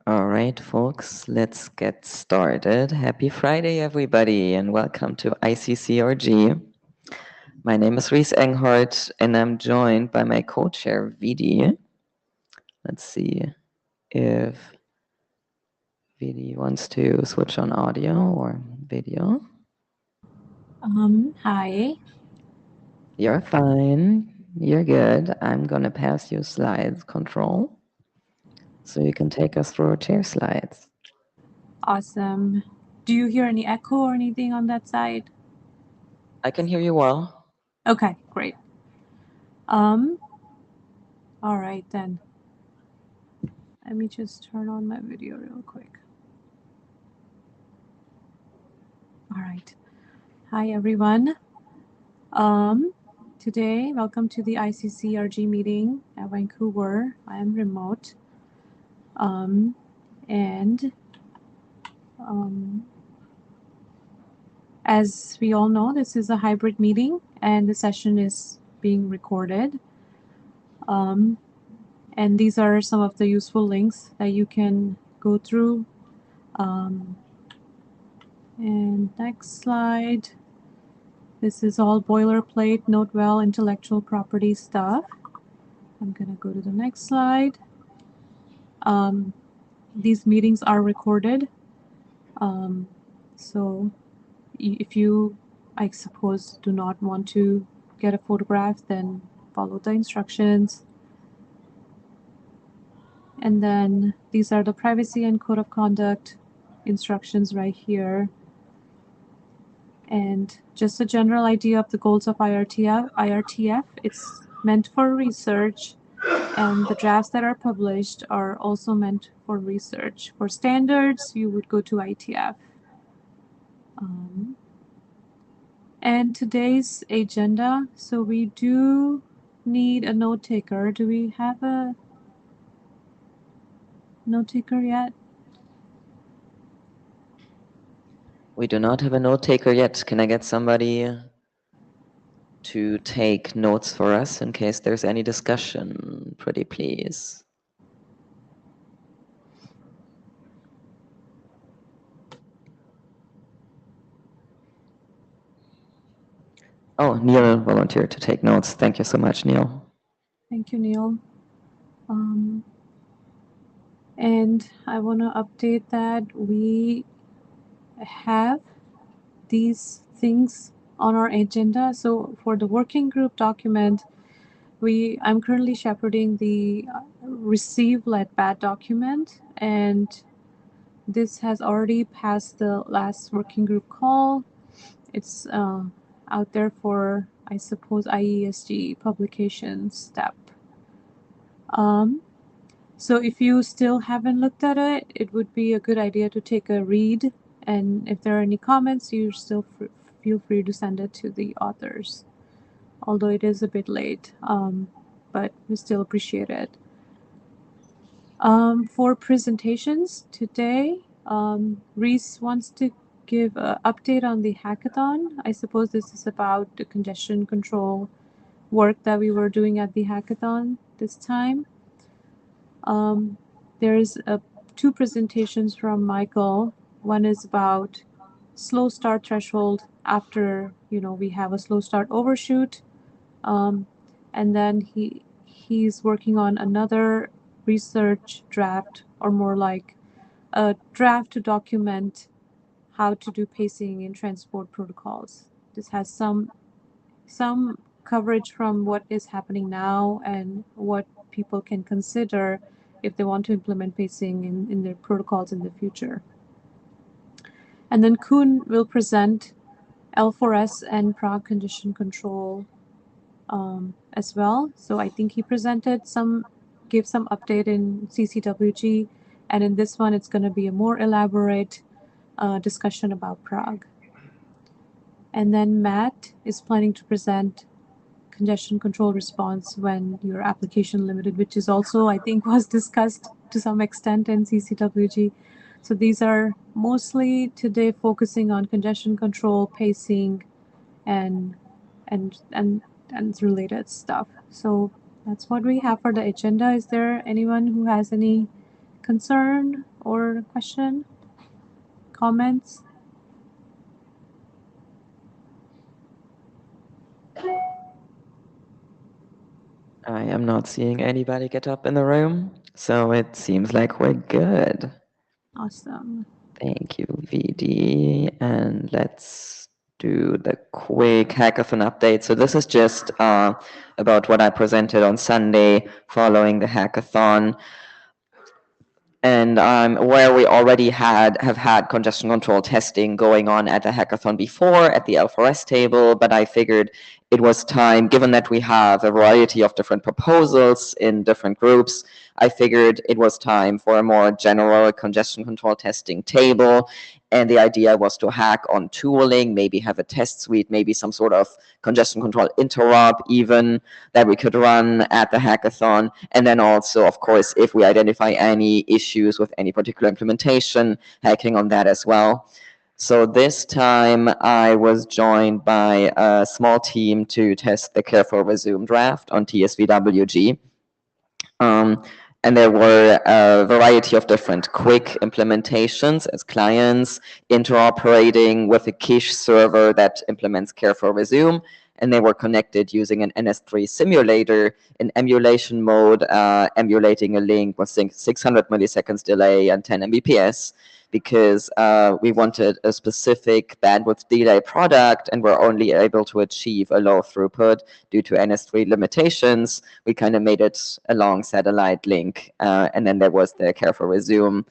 All right, folks, let's get started. Happy Friday, everybody, and welcome to ICCRG. My name is Ries Enghart, and I'm joined by my co-chair, Vidi. Let's see if Vidi wants to switch on audio or video. Hi. You're fine. You're good. I'm going to pass you slides control so you can take us through our chair slides. Awesome. Do you hear any echo or anything on that side? I can hear you well. Okay, great. All right then. Let me just turn on my video real quick. All right. Hi everyone. Today, welcome to the ICCRG meeting at Vancouver. I am remote. As we all know, this is a hybrid meeting and the session is being recorded. And these are some of the useful links that you can go through. And next slide. This is all boilerplate, note well, intellectual property stuff. I'm gonna go to the next slide. These meetings are recorded. So if you, I suppose, do not want to get a photograph, then follow the instructions. And then these are the privacy and code of conduct instructions right here. And just a general idea of the goals of IRTF, it's meant for research, and the drafts that are published are also meant for research. For standards, you would go to IETF. And today's agenda, so we do need a note taker. Do we have a note taker yet? We do not have a note taker yet. Can I get somebody to take notes for us in case there's any discussion? Pretty please. Oh, Neil volunteered to take notes. Thank you so much, Neil. Thank you, Neil. And I want to update that we have these things on our agenda. So for the working group document, I'm currently shepherding the receive let bad document, and this has already passed the last working group call. It's out there for, I suppose, IESG publication step. So if you still haven't looked at it, it would be a good idea to take a read. And if there are any comments, you still feel free to send it to the authors. Although it is a bit late, but we still appreciate it. For presentations today, Reese wants to give an update on the hackathon. I suppose this is about the congestion control work that we were doing at the hackathon this time. There's two presentations from Michael. One is about slow start threshold after we have a slow start overshoot, and then he's working on another research draft, or more like a draft to document how to do pacing in transport protocols. This has some coverage from what is happening now and what people can consider if they want to implement pacing in their protocols in the future. And then Kuhn will present L4S and Prague congestion control as well. So I think he gave some update in CCWG, and in this one it's going to be a more elaborate discussion about Prague. And then Matt is planning to present congestion control response when your application limited, which is also, I think, was discussed to some extent in CCWG. So these are mostly today focusing on congestion control, pacing, and related stuff. So that's what we have for the agenda. Is there anyone who has any concern or question, comments? I am not seeing anybody get up in the room, so it seems like we're good. Awesome. Thank you, VD. And let's do the quick hackathon update. So this is just about what I presented on Sunday following the hackathon. And where we already have had congestion control testing going on at the hackathon before at the L4S table, but I figured it was time, given that we have a variety of different proposals in different groups, I figured it was time for a more general congestion control testing table. And the idea was to hack on tooling, maybe have a test suite, maybe some sort of congestion control interop even that we could run at the hackathon. And then also, of course, if we identify any issues with any particular implementation, hacking on that as well. So this time I was joined by a small team to test the Careful Resume draft on TSVWG. And there were a variety of different quick implementations as clients interoperating with a Kish server that implements Careful Resume. And they were connected using an NS3 simulator in emulation mode, emulating a link with 600 milliseconds delay and 10 Mbps, because we wanted a specific bandwidth delay product and we're only able to achieve a low throughput due to NS3 limitations. We kind of made it a long satellite link. And then there was the Careful Resume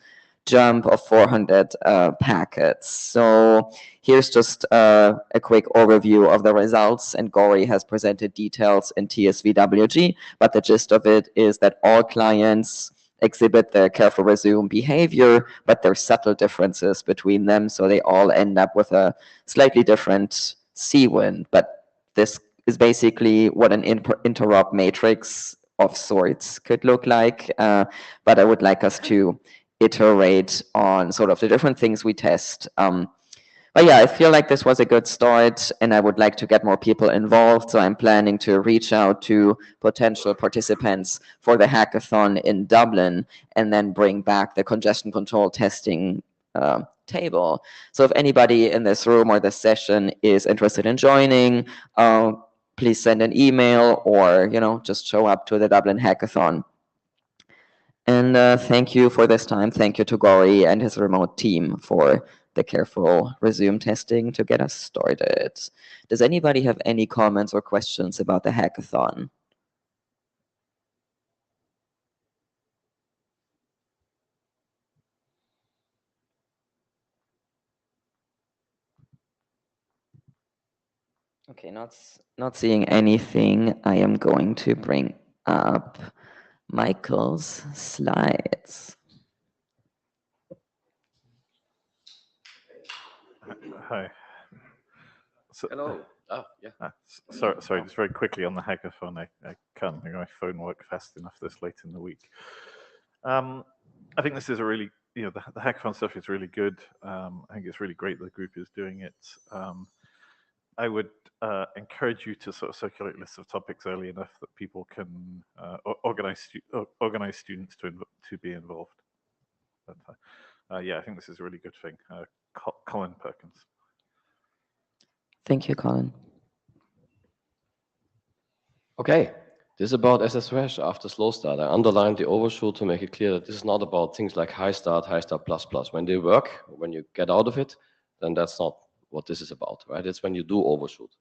jump of 400 packets. So here's just a quick overview of the results, and Gori has presented details in TSVWG, but the gist of it is that all clients exhibit the Careful Resume behavior, but there's subtle differences between them, so they all end up with a slightly different CWIN. But this is basically what an interop matrix of sorts could look like. But I would like us to iterate on sort of the different things we test. But yeah, I feel like this was a good start, and I would like to get more people involved. So I'm planning to reach out to potential participants for the hackathon in Dublin, and then bring back the congestion control testing table. So if anybody in this room or this session is interested in joining, please send an email, or just show up to the Dublin hackathon. And thank you for this time. Thank you to Gori and his remote team for the careful resume testing to get us started. Does anybody have any comments or questions about the hackathon? Okay, not seeing anything. I am going to bring up Michael's slides. Hi. So, Hello. Oh, yeah. sorry, just very quickly on the hackathon. I can't think my phone work fast enough this late in the week. I think this is a really, the hackathon stuff is really good. I think it's really great that the group is doing it. I would encourage you to sort of circulate lists of topics early enough that people can organize students to be involved. But yeah, I think this is a really good thing. Colin Perkins. Thank you, Colin. Okay, this is about SSRash after slow start. I underlined the overshoot to make it clear that this is not about things like high start plus plus. When they work, when you get out of it, then that's not what this is about, right? It's when you do overshoot.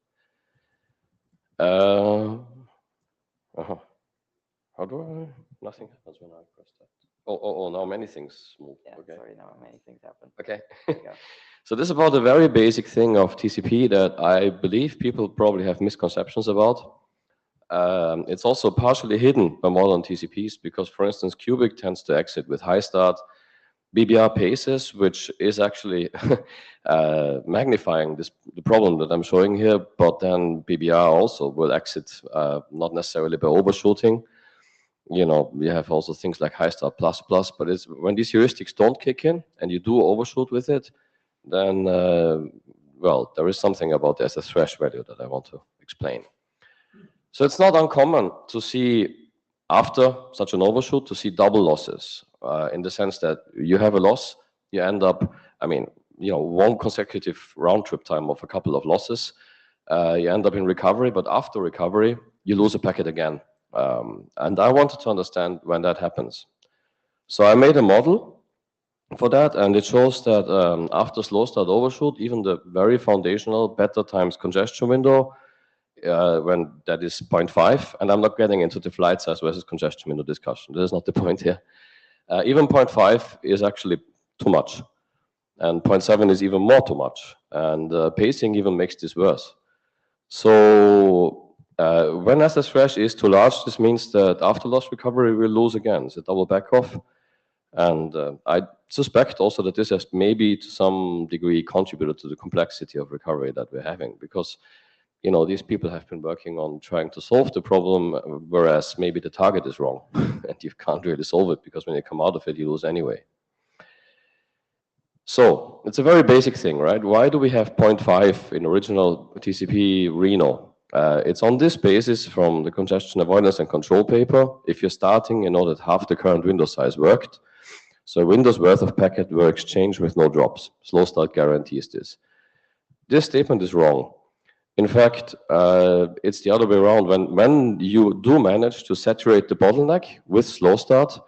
How do I? Nothing happens when I press that. Oh, now many things move. Yeah, okay. sorry, now many things happen. Okay. Yeah. So this is about a very basic thing of TCP that I believe people probably have misconceptions about. It's also partially hidden by modern TCPs because, for instance, Cubic tends to exit with high start. BBR paces, which is actually magnifying the problem that I'm showing here, but then BBR also will exit not necessarily by overshooting. We have also things like high start plus plus, but it's when these heuristics don't kick in and you do overshoot with it, then well, there is something about the SSRash value that I want to explain. So it's not uncommon to see, after such an overshoot, to see double losses, in the sense that you have a loss, you end up, one consecutive round trip time of a couple of losses, you end up in recovery, but after recovery, you lose a packet again. And I wanted to understand when that happens. So I made a model for that, and it shows that after slow start overshoot, even the very foundational beta times congestion window, when that is 0.5, and I'm not getting into the flight size versus congestion window discussion. That is not the point here. Even 0.5 is actually too much, and 0.7 is even more too much, and pacing even makes this worse. So when SSRash is too large, this means that after loss recovery, we'll lose again. It's a double back off. And I suspect also that this has maybe to some degree contributed to the complexity of recovery that we're having, because these people have been working on trying to solve the problem, whereas maybe the target is wrong and you can't really solve it because when you come out of it, you lose anyway. So it's a very basic thing, right? Why do we have 0.5 in original TCP Reno? It's on this basis from the congestion avoidance and control paper. If you're starting, you know that half the current window size worked. So a window's worth of packet were exchanged with no drops. Slow start guarantees this. This statement is wrong. In fact, it's the other way around. When you do manage to saturate the bottleneck with slow start,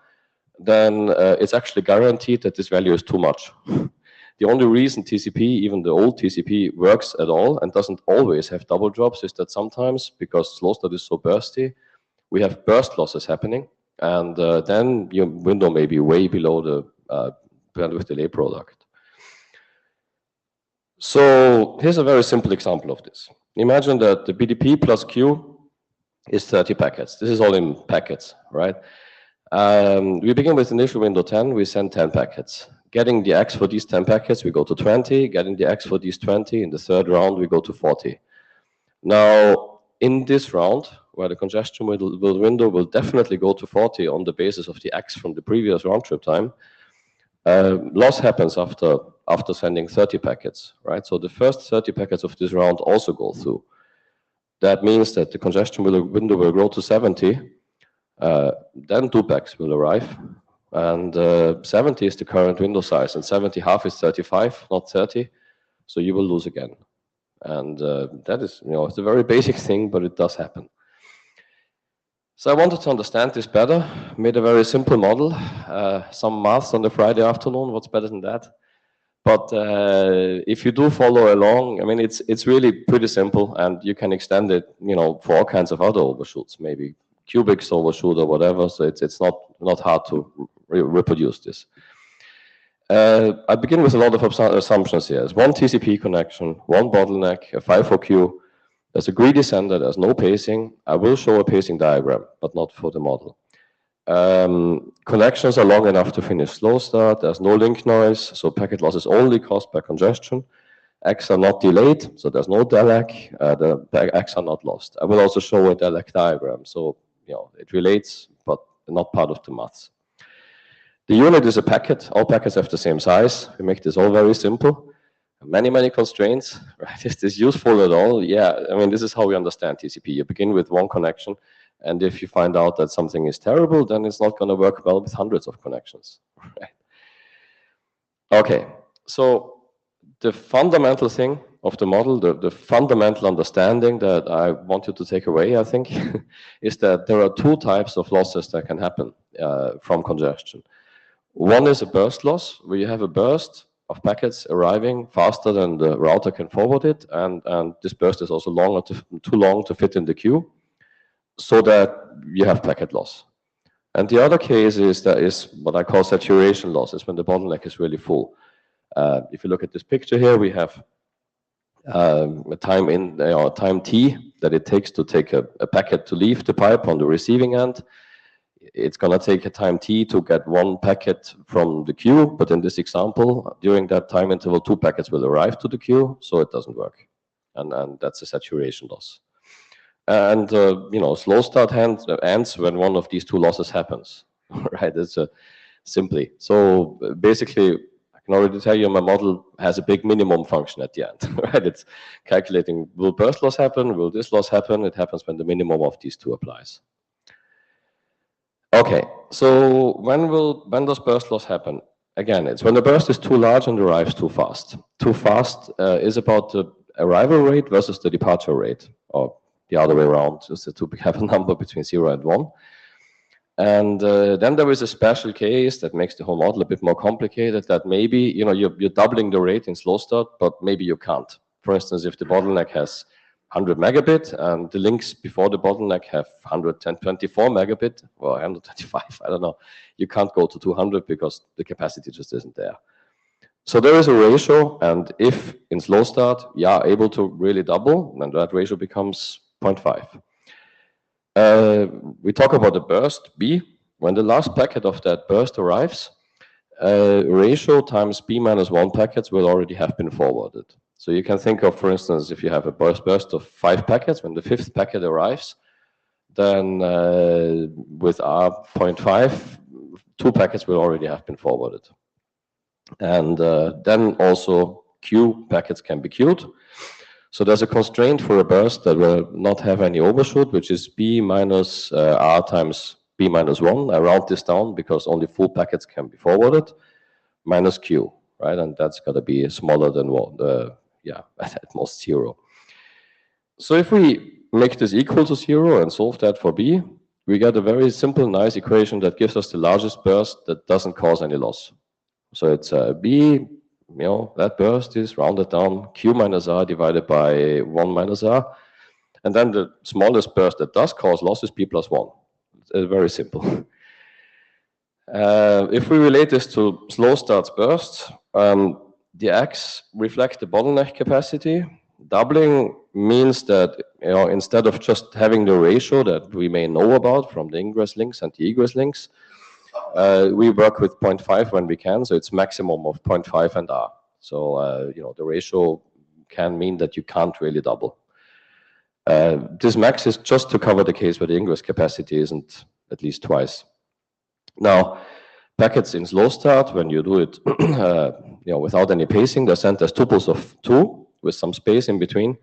then it's actually guaranteed that this value is too much. The only reason TCP, even the old TCP, works at all and doesn't always have double drops is that sometimes, because slow start is so bursty, we have burst losses happening, and then your window may be way below the bandwidth delay product. So here's a very simple example of this. Imagine that the BDP plus Q is 30 packets. This is all in packets, right? We begin with initial window 10, we send 10 packets. Getting the X for these 10 packets, we go to 20. Getting the X for these 20, in the third round, we go to 40. Now, in this round, where the congestion window will definitely go to 40 on the basis of the X from the previous round trip time, loss happens after after sending 30 packets, right? So the first 30 packets of this round also go through. That means that the congestion window will grow to 70, then 2 packs will arrive, and 70 is the current window size, and 70 half is 35, not 30, so you will lose again. And that is, it's a very basic thing, but it does happen. So I wanted to understand this better, made a very simple model, some maths on the Friday afternoon, what's better than that? But if you do follow along, I mean, it's really pretty simple, and you can extend it, for all kinds of other overshoots, maybe cubics overshoot or whatever. So it's not hard to reproduce this. I begin with a lot of assumptions here. There's one TCP connection, one bottleneck, a FIFO queue. There's a greedy sender. There's no pacing. I will show a pacing diagram, but not for the model. Connections are long enough to finish slow start. There's no link noise, so packet loss is only caused by congestion. X are not delayed, so there's no DELAC. The X are not lost. I will also show a DELAC diagram, so it relates, but not part of the maths. The unit is a packet. All packets have the same size. We make this all very simple. Many constraints, right? Is this useful at all? Yeah, I mean, this is how we understand TCP. You begin with one connection, and if you find out that something is terrible, then it's not going to work well with hundreds of connections, right? Okay, so the fundamental thing of the model, the fundamental understanding that I want you to take away, I think, is that there are 2 types of losses that can happen from congestion. One is a burst loss, where you have a burst of packets arriving faster than the router can forward it, and this burst is also too long to fit in the queue, so that you have packet loss. And the other case is what I call saturation loss, is when the bottleneck is really full. If you look at this picture here, we have a time t that it takes to take a packet to leave the pipe on the receiving end. It's going to take a time t to get 1 packet from the queue, but in this example, during that time interval, 2 packets will arrive to the queue, so it doesn't work. And that's a saturation loss. And, slow start ends when one of these 2 losses happens, right? It's simply. So basically, I can already tell you my model has a big minimum function at the end, right? It's calculating, will burst loss happen? Will this loss happen? It happens when the minimum of these 2 applies. Okay, so when does burst loss happen? Again, it's when the burst is too large and arrives too fast. Too fast is about the arrival rate versus the departure rate, or the other way around, just to have a number between 0 and 1. And then there is a special case that makes the whole model a bit more complicated, that maybe you're doubling the rate in slow start, but maybe you can't. For instance, if the bottleneck has 100 megabit and the links before the bottleneck have 124 megabit or 125, I don't know, you can't go to 200 because the capacity just isn't there. So there is a ratio, and if in slow start you are able to really double, then that ratio becomes 0.5. We talk about the burst B. When the last packet of that burst arrives, ratio times B minus 1 packets will already have been forwarded. So you can think of, for instance, if you have a burst of 5 packets, when the 5th packet arrives, then with R 0.5, 2 packets will already have been forwarded. And then also queue packets can be queued. So there's a constraint for a burst that will not have any overshoot, which is B minus R times B minus 1. I round this down because only full packets can be forwarded, minus Q, right? And that's got to be smaller than at most 0. So if we make this equal to 0 and solve that for B, we get a very simple, nice equation that gives us the largest burst that doesn't cause any loss. So it's B, that burst is rounded down, Q minus R divided by 1 minus R. And then the smallest burst that does cause loss is P plus 1. It's very simple. If we relate this to slow starts bursts, the X reflect the bottleneck capacity. Doubling means that instead of just having the ratio that we may know about from the ingress links and the egress links, we work with 0.5 when we can, so it's maximum of 0.5 and R. So the ratio can mean that you can't really double. This max is just to cover the case where the ingress capacity isn't at least twice. Now, packets in slow start, when you do it without any pacing. They're sent as tuples of 2 with some space in between.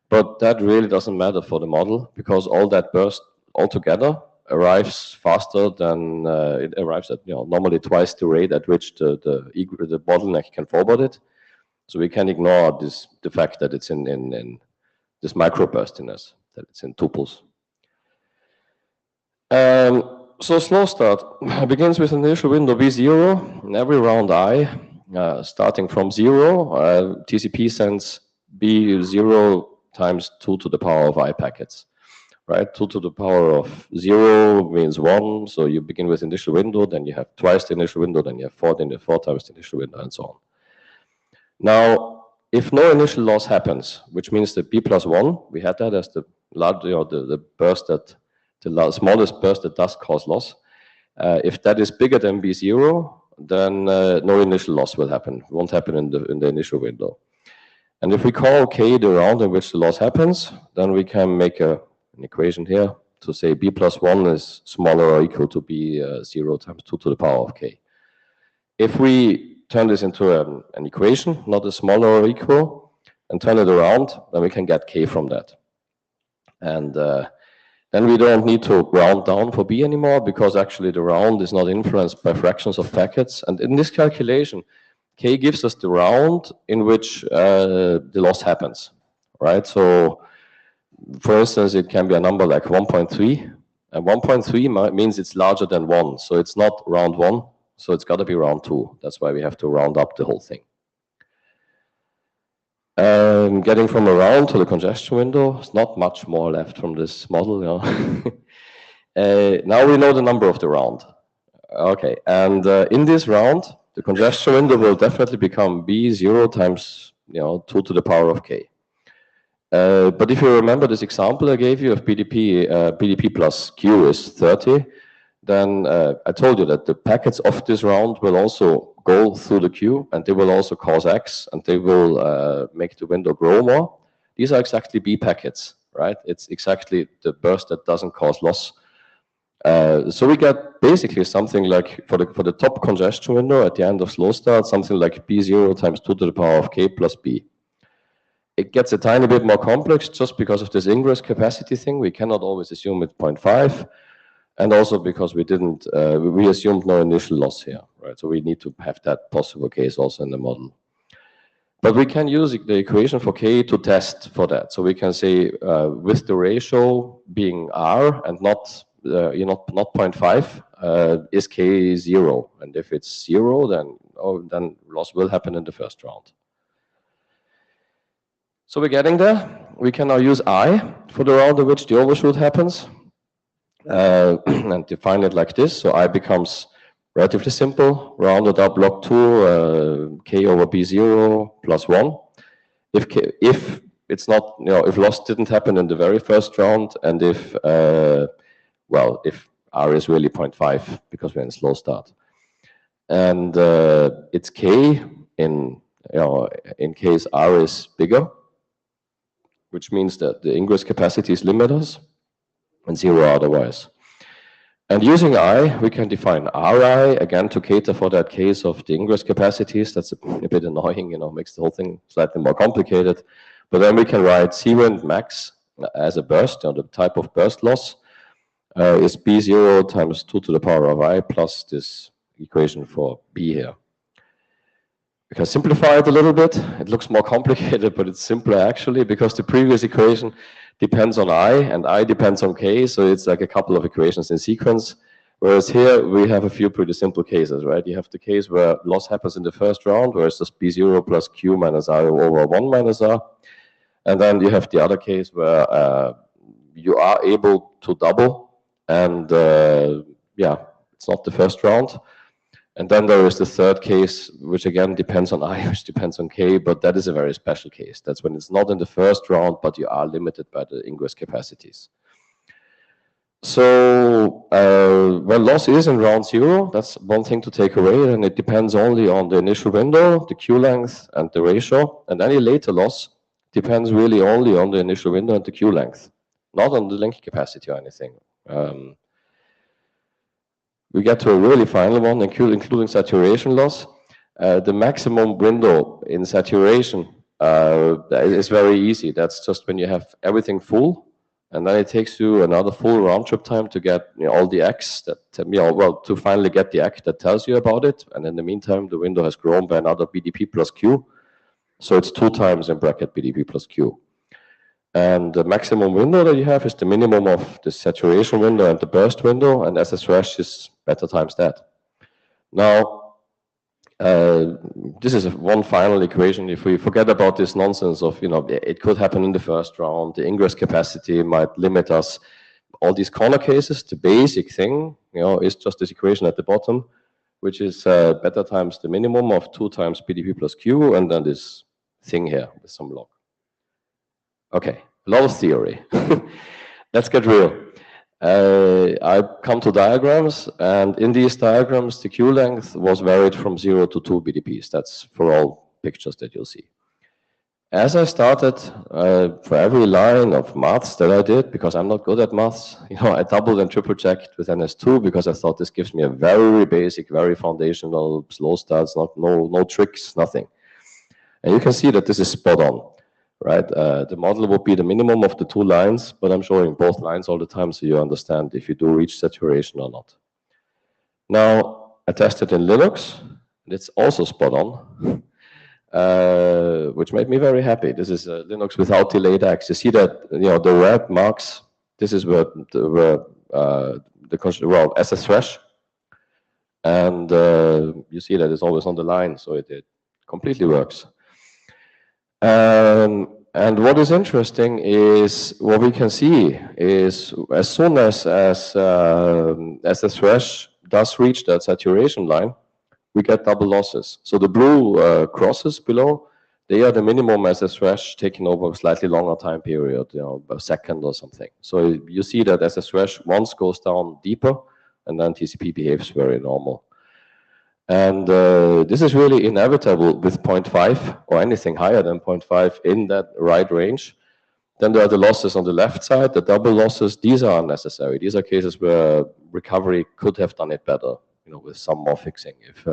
But that really doesn't matter for the model, because all that burst altogether arrives faster than it arrives at normally twice the rate at which the bottleneck can forward it. So we can ignore the fact that it's in this microburstiness, that it's in tuples. So slow start begins with an initial window V0 in every round I, starting from 0. TCP sends B0 times 2 to the power of I packets, right? 2 to the power of 0 means 1, so you begin with initial window, then you have twice the initial window, then you have 4 times the initial window, and so on. Now, if no initial loss happens, which means that B+1, we had that as the large, the burst that the smallest burst that does cause loss. If that is bigger than B0, then no initial loss will happen. It won't happen in the initial window. And if we call K the round in which the loss happens, then we can make an equation here to say B+1 is smaller or equal to B0 times 2 to the power of K. If we turn this into an equation, not a smaller or equal, and turn it around, then we can get K from that. And then we don't need to round down for B anymore, because actually the round is not influenced by fractions of packets. And in this calculation, K gives us the round in which the loss happens, right? So, for instance, it can be a number like 1.3, and 1.3 means it's larger than 1, so it's not round 1, so it's got to be round 2. That's why we have to round up the whole thing. Getting from a round to the congestion window, there's not much more left from this model. Now we know the number of the round. Okay, and in this round, the congestion window will definitely become B0 times 2 to the power of K. But if you remember this example I gave you of BDP plus Q is 30, then I told you that the packets of this round will also go through the Q, and they will also cause X, and they will make the window grow more. These are exactly B packets, right? It's exactly the burst that doesn't cause loss. So we get basically something like, for the top congestion window at the end of slow start, something like B0 times 2 to the power of K plus B. It gets a tiny bit more complex just because of this ingress capacity thing. We cannot always assume it's 0.5. And also because we didn't, we assumed no initial loss here, right? So we need to have that possible case also in the model. But we can use the equation for K to test for that. So we can say with the ratio being R and not 0.5, is K 0? And if it's 0, then loss will happen in the first round. So we're getting there. We can now use I for the round in which the overshoot happens. And define it like this. So I becomes relatively simple, rounded up log 2, K over B0 plus 1. If it's not, if loss didn't happen in the very first round, and if R is really 0.5 because we're in slow start, and it's K in case R is bigger, which means that the ingress capacities limit us, and 0 otherwise. And using I, we can define Ri, again, to cater for that case of the ingress capacities. That's a bit annoying, makes the whole thing slightly more complicated. But then we can write C-wind max as a burst, the type of burst loss is B0 times 2 to the power of I plus this equation for B here. We can simplify it a little bit. It looks more complicated, but it's simpler actually, because the previous equation depends on I, and I depends on K, so it's like a couple of equations in sequence. Whereas here, we have a few pretty simple cases, right? You have the case where loss happens in the first round, where it's just B0 plus Q minus R over 1 minus R. And then you have the other case where you are able to double, and it's not the first round. And then there is the third case, which again depends on I, which depends on K, but that is a very special case. That's when it's not in the first round, but you are limited by the ingress capacities. So when loss is in round 0, that's one thing to take away, and it depends only on the initial window, the Q length, and the ratio. And any later loss depends really only on the initial window and the Q length, not on the link capacity or anything. We get to a really final one, including saturation loss. The maximum window in saturation is very easy. That's just when you have everything full, and then it takes you another full round trip time to get all the X that, well, to finally get the X that tells you about it. And in the meantime, the window has grown by another BDP plus Q. So it's 2 times in bracket BDP plus Q. And the maximum window that you have is the minimum of the saturation window and the burst window, and SSResh is beta times that. Now, this is one final equation. If we forget about this nonsense of, it could happen in the first round, the ingress capacity might limit us, all these corner cases, the basic thing, is just this equation at the bottom, which is beta times the minimum of 2 times BDP plus Q, and then this thing here with some log. Okay, a lot of theory. Let's get real. I come to diagrams, and in these diagrams, the Q length was varied from 0 to 2 BDPs. That's for all pictures that you'll see. As I started, for every line of maths that I did, because I'm not good at maths, I doubled and triple checked with NS2 because I thought this gives me a very basic, very foundational slow starts, no tricks, nothing. And you can see that this is spot on. Right, the model would be the minimum of the 2 lines, but I'm showing both lines all the time so you understand if you do reach saturation or not. Now, I tested in Linux, and it's also spot on, which made me very happy. This is Linux without delayed X. You see that the red marks. This is where SSResh, and you see that it's always on the line, so it completely works. And what is interesting is what we can see is as soon as SSResh does reach that saturation line, we get double losses. So the blue crosses below, they are the minimum SSResh taking over a slightly longer time period, a second or something. So you see that SSResh once goes down deeper, and then TCP behaves very normal. And this is really inevitable with 0.5 or anything higher than 0.5 in that right range. Then there are the losses on the left side, the double losses. These are unnecessary. These are cases where recovery could have done it better, with some more fixing. If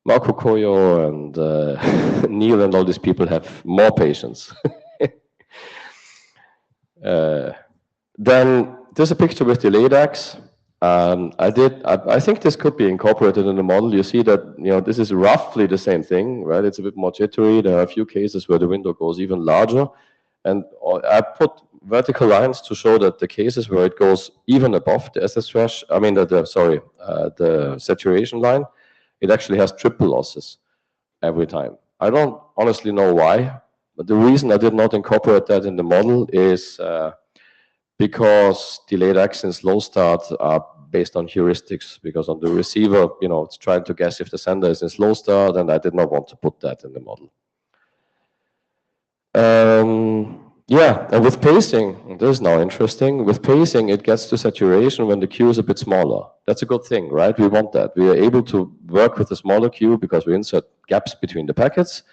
Marco Koyo and Neil and all these people have more patience. Then there's a picture with delayed X. I think this could be incorporated in the model. You see that this is roughly the same thing, right? It's a bit more jittery. There are a few cases where the window goes even larger, and I put vertical lines to show that the cases where it goes even above the SSResh, the saturation line, it actually has triple losses every time. I don't honestly know why, but the reason I did not incorporate that in the model is because delayed X and slow start are based on heuristics, because on the receiver, it's trying to guess if the sender is in slow start, and I did not want to put that in the model. Yeah, and with pacing, this is now interesting. With pacing, it gets to saturation when the queue is a bit smaller. That's a good thing, right? We want that. We are able to work with a smaller queue because we insert gaps between the packets,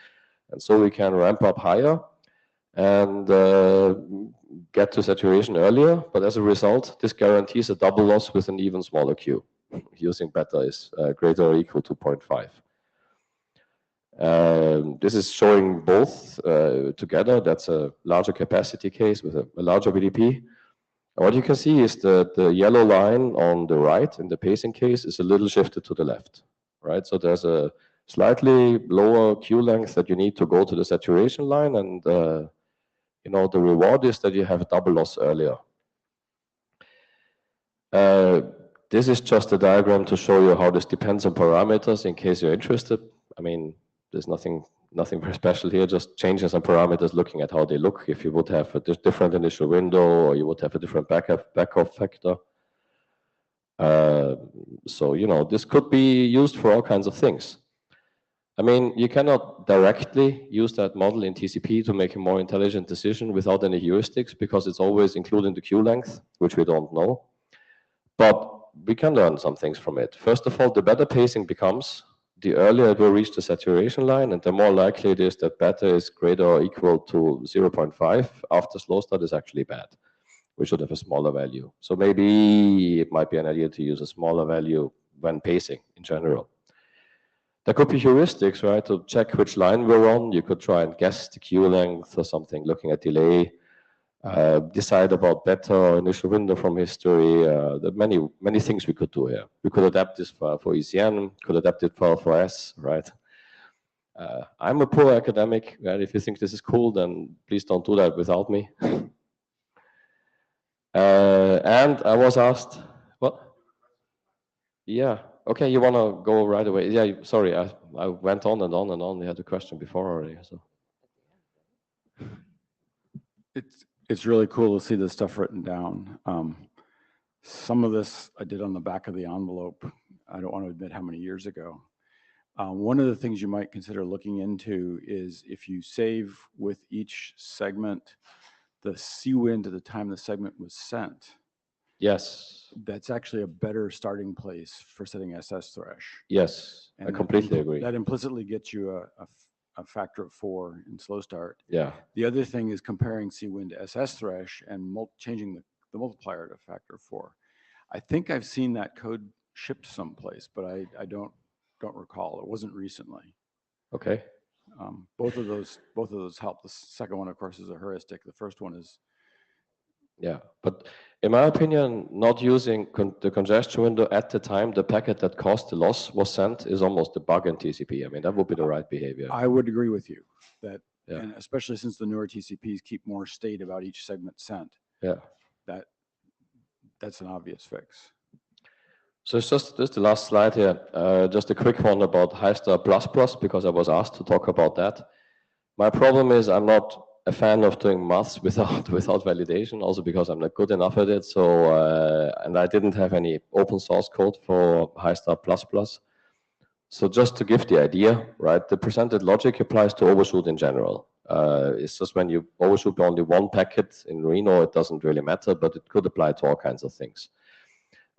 and so we can ramp up higher and get to saturation earlier. But as a result, this guarantees a double loss with an even smaller queue. Using beta is greater or equal to 0.5. This is showing both together. That's a larger capacity case with a larger BDP. And what you can see is that the yellow line on the right in the pacing case is a little shifted to the left, right? So there's a slightly lower queue length that you need to go to the saturation line, and the reward is that you have a double loss earlier. This is just a diagram to show you how this depends on parameters in case you're interested. I mean, there's nothing very special here, just changing some parameters, looking at how they look. If you would have a different initial window, or you would have a different backoff factor. So, this could be used for all kinds of things. I mean, you cannot directly use that model in TCP to make a more intelligent decision without any heuristics, because it's always including the queue length, which we don't know. But we can learn some things from it. First of all, the better pacing becomes, the earlier it will reach the saturation line, and the more likely it is that beta is greater or equal to 0.5 after slow start is actually bad. We should have a smaller value. So maybe it might be an idea to use a smaller value when pacing in general. There could be heuristics, right, to check which line we're on. You could try and guess the queue length or something, looking at delay, decide about beta or initial window from history. There are many things we could do here. We could adapt this for ECN, could adapt it for S, right? I'm a poor academic, right? If you think this is cool, then please don't do that without me. And I was asked, what? Yeah. Okay, you want to go right away? Yeah. Sorry, I went on and on and on. You had a question before already. So it's really cool to see this stuff written down. Some of this I did on the back of the envelope. I don't want to admit how many years ago. One of the things you might consider looking into is if you save with each segment the CWIN to the time the segment was sent. yes, That's actually a better starting place for setting SS thresh. yes, I And completely agree. That implicitly gets you a factor of 4 in slow start. Yeah. The other thing is comparing CWIN to SS thresh and changing the multiplier to factor of 4. I think I've seen that code shipped someplace, but I don't recall. It wasn't recently. Okay. Both of those help. The second one, of course, is a heuristic. The first one is. Yeah, but in my opinion, not using the congestion window at the time the packet that caused the loss was sent is almost a bug in TCP. I mean, that would be the right behavior. I would agree with you that, yeah. And especially since the newer TCPs keep more state about each segment sent. Yeah, that's an obvious fix. So it's just the last slide here. Just a quick one about HiStar++, because I was asked to talk about that. My problem is I'm not a fan of doing maths without validation, also because I'm not good enough at it. So and I didn't have any open source code for HiStar++. So just to give the idea, right? The presented logic applies to overshoot in general. It's just when you overshoot only one packet in Reno, it doesn't really matter, but it could apply to all kinds of things.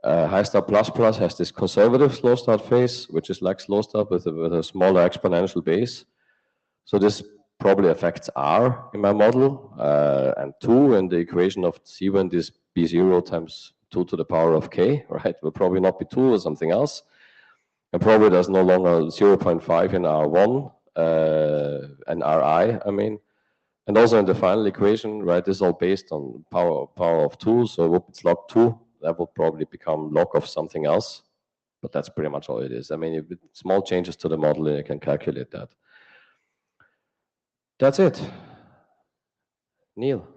HiStar++ has this conservative slow start phase, which is like slow start with a smaller exponential base. So this probably affects R in my model, and 2 in the equation of CWIN is B0 times 2 to the power of K, right? Will probably not be 2 or something else. And probably there's no longer 0.5 in R1 and Ri, I mean. And also in the final equation, right, this is all based on power of 2, so if it's log 2, that will probably become log of something else, but that's pretty much all it is. I mean, if small changes to the model, you can calculate that. That's it. Neil.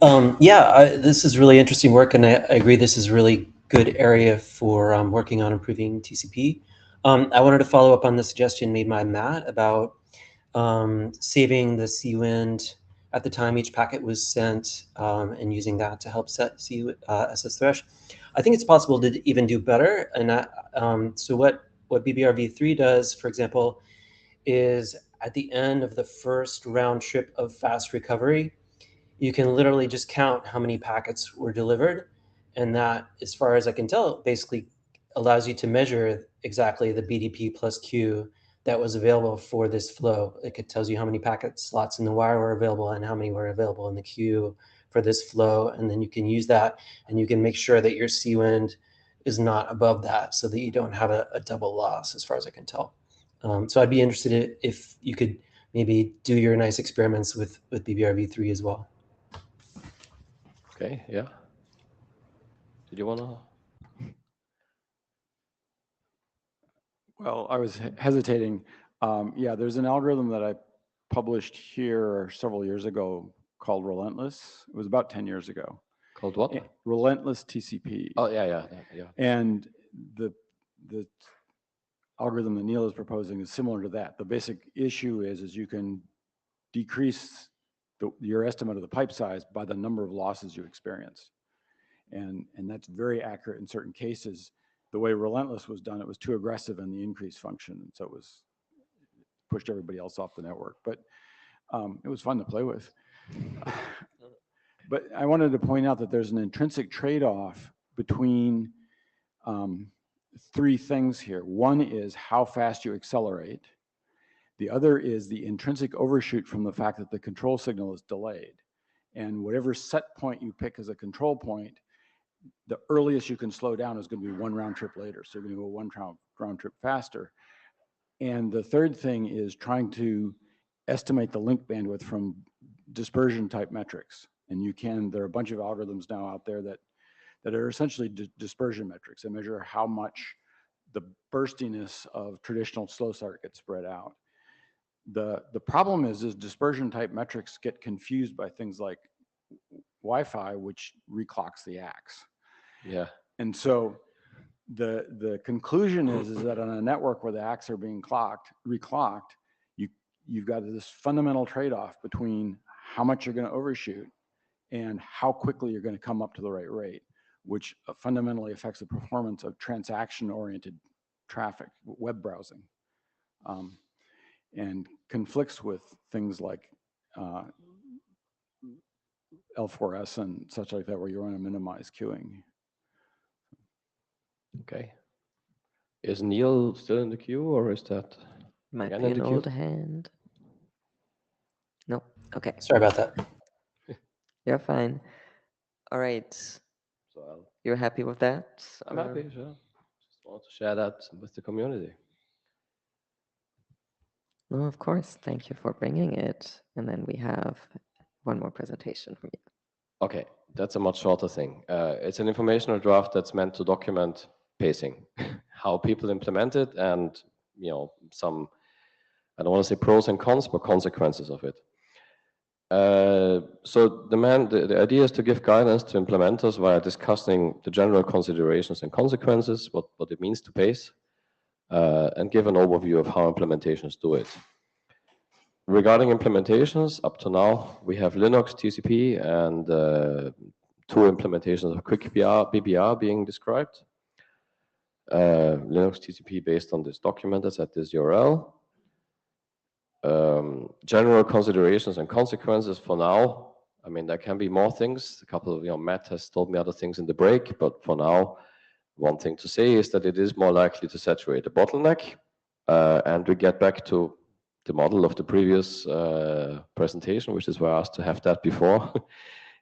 This is really interesting work, and I agree this is a really good area for working on improving TCP. I wanted to follow up on the suggestion made by Matt about saving the CWIN at the time each packet was sent and using that to help set SS thresh. I think it's possible to even do better. And so what BBRv3 does, for example, is at the end of the first round trip of fast recovery, you can literally just count how many packets were delivered. And that, as far as I can tell, basically allows you to measure exactly the BDP plus Q that was available for this flow. It tells you how many packet slots in the wire were available and how many were available in the queue for this flow. And then you can use that and you can make sure that your CWIN is not above that so that you don't have a double loss, as far as I can tell. So I'd be interested if you could maybe do your nice experiments with BBRv3 as well. Okay, yeah. Did you want to? Well, I was hesitating. Yeah, there's an algorithm that I published here several years ago called Relentless. It was about 10 years ago. Called what? Relentless TCP. Oh, yeah. And the algorithm that Neil is proposing is similar to that. The basic issue is you can decrease your estimate of the pipe size by the number of losses you experience. And that's very accurate in certain cases. The way Relentless was done, it was too aggressive in the increase function, and so it pushed everybody else off the network. But it was fun to play with. But I wanted to point out that there's an intrinsic trade-off between 3 things here. One is how fast you accelerate. The other is the intrinsic overshoot from the fact that the control signal is delayed. And whatever set point you pick as a control point, the earliest you can slow down is going to be one round trip later. So you're going to go one round trip faster. And the third thing is trying to estimate the link bandwidth from dispersion type metrics. And there are a bunch of algorithms now out there that are essentially dispersion metrics. They measure how much the burstiness of traditional slow start gets spread out. The problem is dispersion type metrics get confused by things like Wi-Fi, which reclocks the axe. Yeah. And so the conclusion is that on a network where the axes are being reclocked, you've got this fundamental trade-off between how much you're going to overshoot and how quickly you're going to come up to the right rate, which fundamentally affects the performance of transaction-oriented traffic, web browsing, and conflicts with things like L4S and such like that, where you want to minimize queuing. Okay. Is Neil still in the queue, or is that Might again be in an the queue? old hand. No. Okay. Sorry about that. You're fine. All right. So You're happy with that? I'm happy, sure. Just want to share that with the community. No, of course. Thank you for bringing it. And then we have one more presentation from you. Okay, that's a much shorter thing. It's an informational draft that's meant to document pacing, how people implement it, and some, I don't want to say pros and cons, but consequences of it. So the idea is to give guidance to implementers via discussing the general considerations and consequences, what it means to pace, and give an overview of how implementations do it. Regarding implementations, up to now, we have Linux TCP and 2 implementations of Quick BBR being described. Linux TCP based on this document that's at this URL. General considerations and consequences for now. I mean, there can be more things. A couple of, Matt has told me other things in the break, but for now, one thing to say is that it is more likely to saturate a bottleneck. And we get back to the model of the previous presentation, which is why I asked to have that before.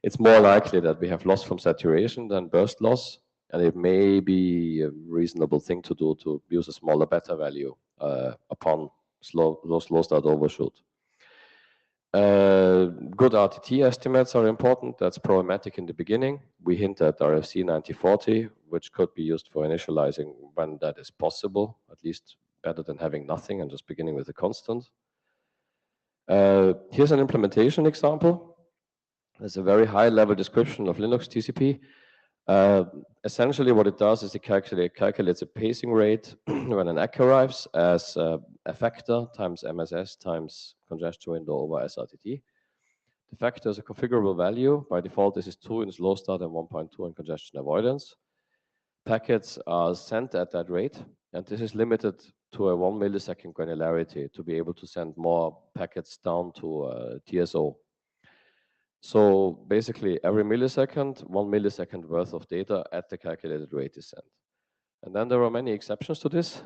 It's more likely that we have loss from saturation than burst loss, and it may be a reasonable thing to do to use a smaller beta value upon slow start overshoot. Good RTT estimates are important. That's problematic in the beginning. We hint at RFC 9040, which could be used for initializing when that is possible, at least better than having nothing and just beginning with a constant. Here's an implementation example. There's a very high-level description of Linux TCP. Essentially, what it does is it calculates a pacing rate when an ACK arrives as a factor times MSS times congestion window over SRTT. The factor is a configurable value. By default, this is 2 in slow start and 1.2 in congestion avoidance. Packets are sent at that rate, and this is limited to a 1 millisecond granularity to be able to send more packets down to TSO. So basically, every millisecond, 1 millisecond worth of data at the calculated rate is sent. And then there are many exceptions to this.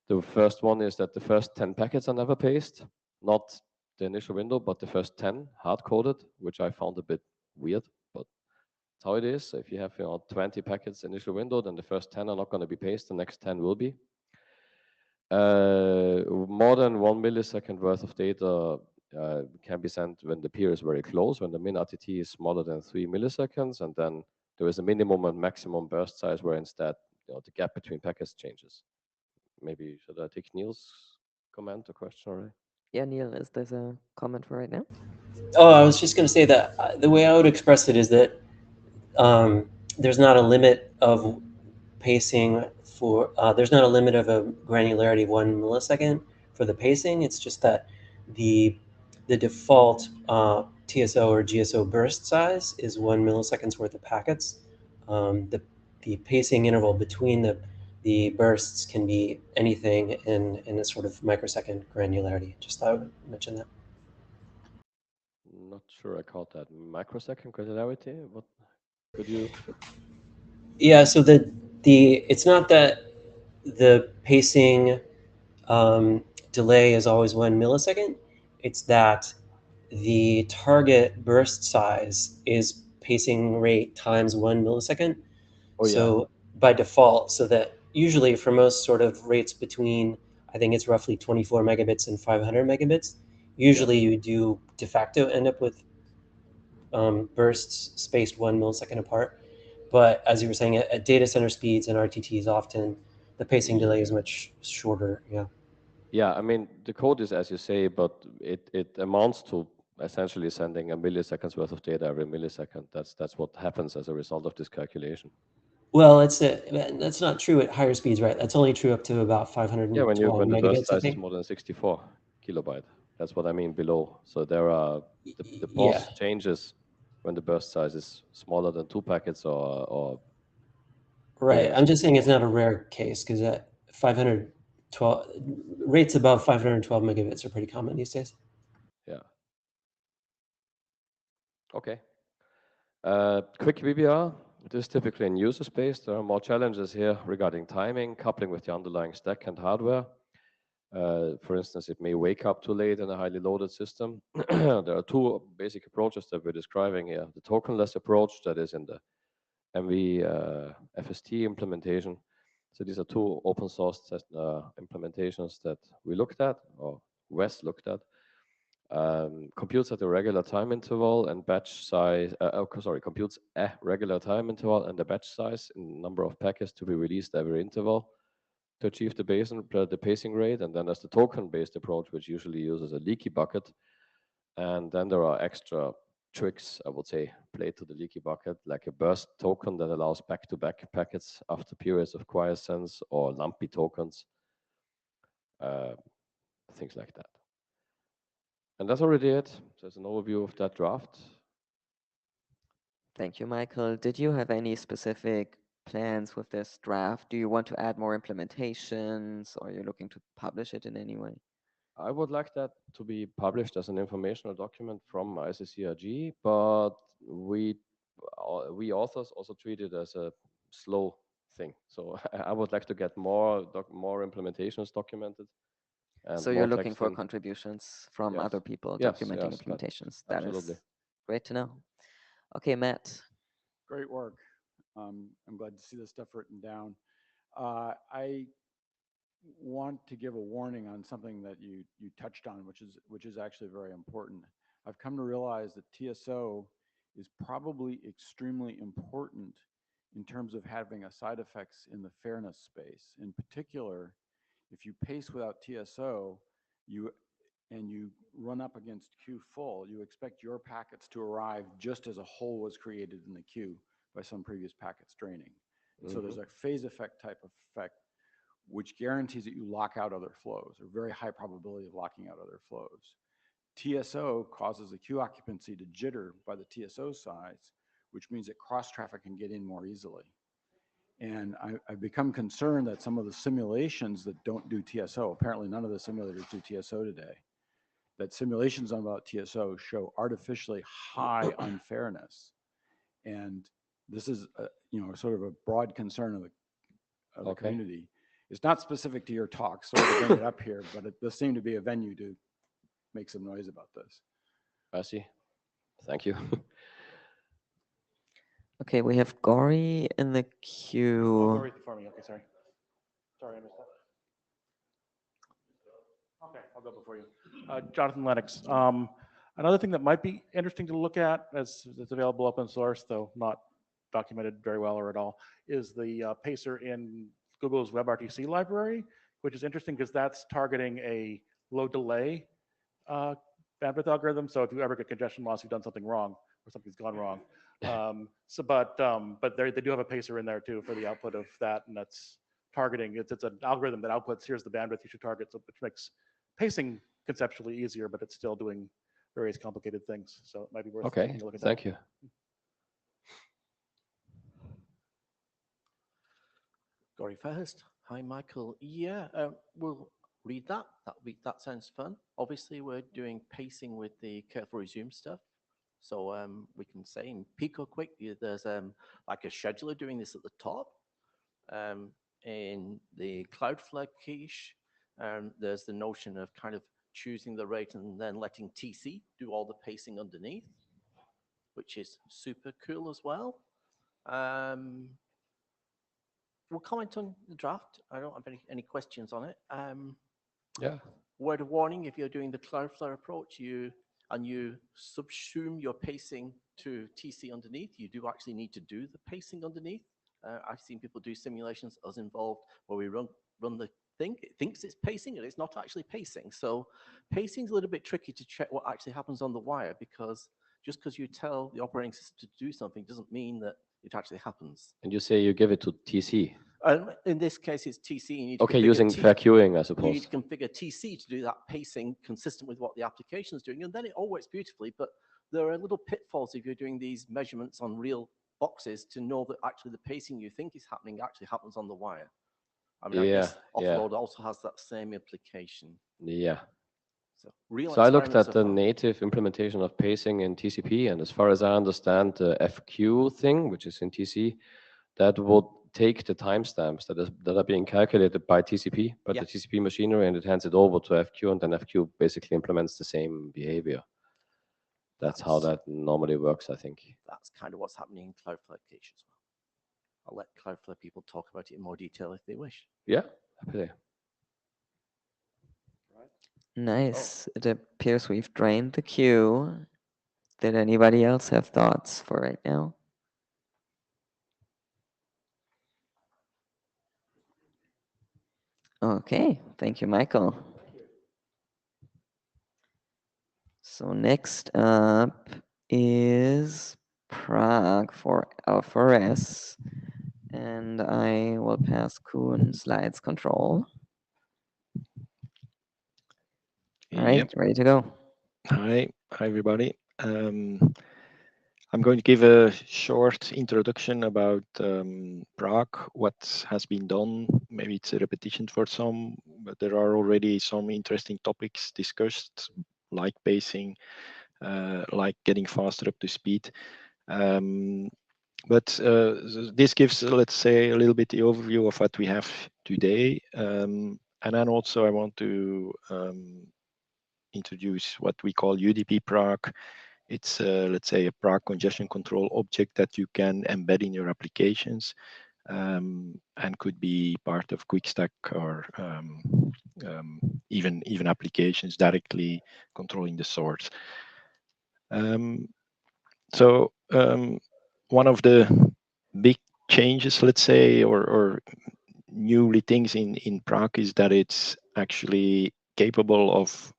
The first one is that the first 10 packets are never paced, not the initial window, but the first 10 hard-coded, which I found a bit weird, but that's how it is. So if you have 20 packets initial window, then the first 10 are not going to be paced, the next 10 will be. More than 1 millisecond worth of data can be sent when the peer is very close, when the min RTT is smaller than 3 milliseconds, and then there is a minimum and maximum burst size where instead the gap between packets changes. Maybe should I take Neil's comment or question already? Yeah, Neil, is there a comment for right now? Oh, I was just going to say that the way I would express it is that there's not a limit of pacing for, there's not a limit of a granularity of 1 millisecond for the pacing. It's just that the default TSO or GSO burst size is 1 milliseconds worth of packets. The pacing interval between the bursts can be anything in a sort of microsecond granularity. Just thought I would mention that. Not sure I caught that. Microsecond granularity? What could you? Yeah, so it's not that the pacing delay is always 1 millisecond. It's that the target burst size is pacing rate times 1 millisecond. Oh, yeah. So by default, so that usually for most sort of rates between, I think it's roughly 24 megabits and 500 megabits, usually you do de facto end up with bursts spaced 1 millisecond apart. But as you were saying, at data center speeds and RTTs, often the pacing delay is much shorter. Yeah. Yeah, I mean, the code is as you say, but it amounts to essentially sending a milliseconds worth of data every millisecond. That's what happens as a result of this calculation. Well, that's not true at higher speeds, right? That's only true up to about 512 Yeah, when the burst megabits, I size is think. more than 64 kilobyte. That's what I mean below. So there are the Yeah. pause changes when the burst size is smaller than 2 packets or bigger Right. than I'm just saying it's 64. not a rare case because at 512 rates above 512 megabits are pretty common these days. Yeah. Okay. Quick VBR. It is typically in user space. There are more challenges here regarding timing, coupling with the underlying stack and hardware. For instance, it may wake up too late in a highly loaded system. There are two basic approaches that we're describing here. The tokenless approach that is in the MV FST implementation. So these are two open source implementations that we looked at, or Wes looked at. Computes at a regular time interval and batch size, computes a regular time interval and the batch size in number of packets to be released every interval to achieve the pacing rate. And then there's the token-based approach, which usually uses a leaky bucket. And then there are extra tricks, I would say, played to the leaky bucket, like a burst token that allows back-to-back packets after periods of quiescence, or lumpy tokens, things like that. And that's already it. There's an overview of that draft. Thank you, Michael. Did you have any specific plans with this draft? Do you want to add more implementations, or are you looking to publish it in any way? I would like that to be published as an informational document from ICCRG, but we authors also treat it as a slow thing. So I would like to get more implementations documented. And So you're looking for contributions from Yes. other people Yes, documenting yes, implementations. That absolutely. is great to know. Okay, Matt. Great work. I'm glad to see this stuff written down. I want to give a warning on something that you touched on, which is actually very important. I've come to realize that TSO is probably extremely important in terms of having a side effects in the fairness space. In particular, if you pace without TSO, you run up against queue full, you expect your packets to arrive just as a hole was created in the queue by some previous packets draining. And so there's a phase effect type of effect, which guarantees that you lock out other flows, or very high probability of locking out other flows. TSO causes the queue occupancy to jitter by the TSO size, which means that cross traffic can get in more easily. And I've become concerned that some of the simulations that don't do TSO, apparently none of the simulators do TSO today, that simulations on about TSO show artificially high unfairness. And this is sort of a broad concern of the community. It's not specific to your talk, so to bring it up here, but it does seem to be a venue to make some noise about this. I see. Thank you. Okay, we have Gory in the queue. Oh, Gory before me. Okay, sorry. Sorry, I missed that. Okay, I'll go before you. Jonathan Lennox. Another thing that might be interesting to look at, as it's available open source, though not documented very well or at all, is the pacer in Google's WebRTC library, which is interesting because that's targeting a low delay bandwidth algorithm. So if you ever get congestion loss, you've done something wrong or something's gone wrong. But they do have a pacer in there too for the output of that, and that's targeting. It's an algorithm that outputs, here's the bandwidth you should target, so which makes pacing conceptually easier, but it's still doing various complicated things. So it might be worth taking a look at that. Thank you. Gory first. Hi, Michael. Yeah, we'll read that. That sounds fun. Obviously, we're doing pacing with the careful resume stuff. So we can say in Pico Quick, there's like a scheduler doing this at the top. In the Cloudflare quiche, there's the notion of kind of choosing the rate and then letting TC do all the pacing underneath. which is super cool as well. We'll comment on the draft. I don't have any questions on it. Yeah. Word of warning, if you're doing the Cloudflare approach, you subsume your pacing to TC underneath, you do actually need to do the pacing underneath. I've seen people do simulations, us involved, where we run the thing, it thinks it's pacing and it's not actually pacing. So pacing is a little bit tricky to check what actually happens on the wire, because just because you tell the operating system to do something doesn't mean that it actually happens. And you say you give it to TC. In this case, it's TC. You need to Okay, configure using fair queuing, I you suppose. need to configure TC to do that pacing consistent with what the application is doing, and then it all works beautifully. But there are little pitfalls if you're doing these measurements on real boxes to know that actually the pacing you think is happening actually happens on the wire. I mean, I guess offload also has that same implication. Yeah. So I looked at the native implementation of pacing in TCP, and as far as I understand the FQ thing, which is in TC, that would take the timestamps that are being calculated by TCP, by the TCP machinery, and it hands it over to FQ, and then FQ basically implements the same behavior. That's how that normally works, I think. That's kind of what's happening in Cloudflare cache as well. I'll let Cloudflare people talk about it in more detail if they wish. Yeah, happily. Nice. It appears we've drained the queue. Did anybody else have thoughts for right now? Okay, thank you, Michael. So next up is Prague for Alpha-RES, and I will pass Kuhn slides control. All right, ready to go. Hi everybody. I'm going to give a short introduction about Prague, what has been done. Maybe it's a repetition for some, but there are already some interesting topics discussed, like pacing, like getting faster up to speed. But this gives, let's say, a little bit the overview of what we have today. And then also I want to introduce what we call UDP Prague. It's, let's say, a Prague congestion control object that you can embed in your applications and could be part of QuickStack or even applications directly controlling the source. So one of the big changes, let's say, or newly things in Prague is that it's actually capable of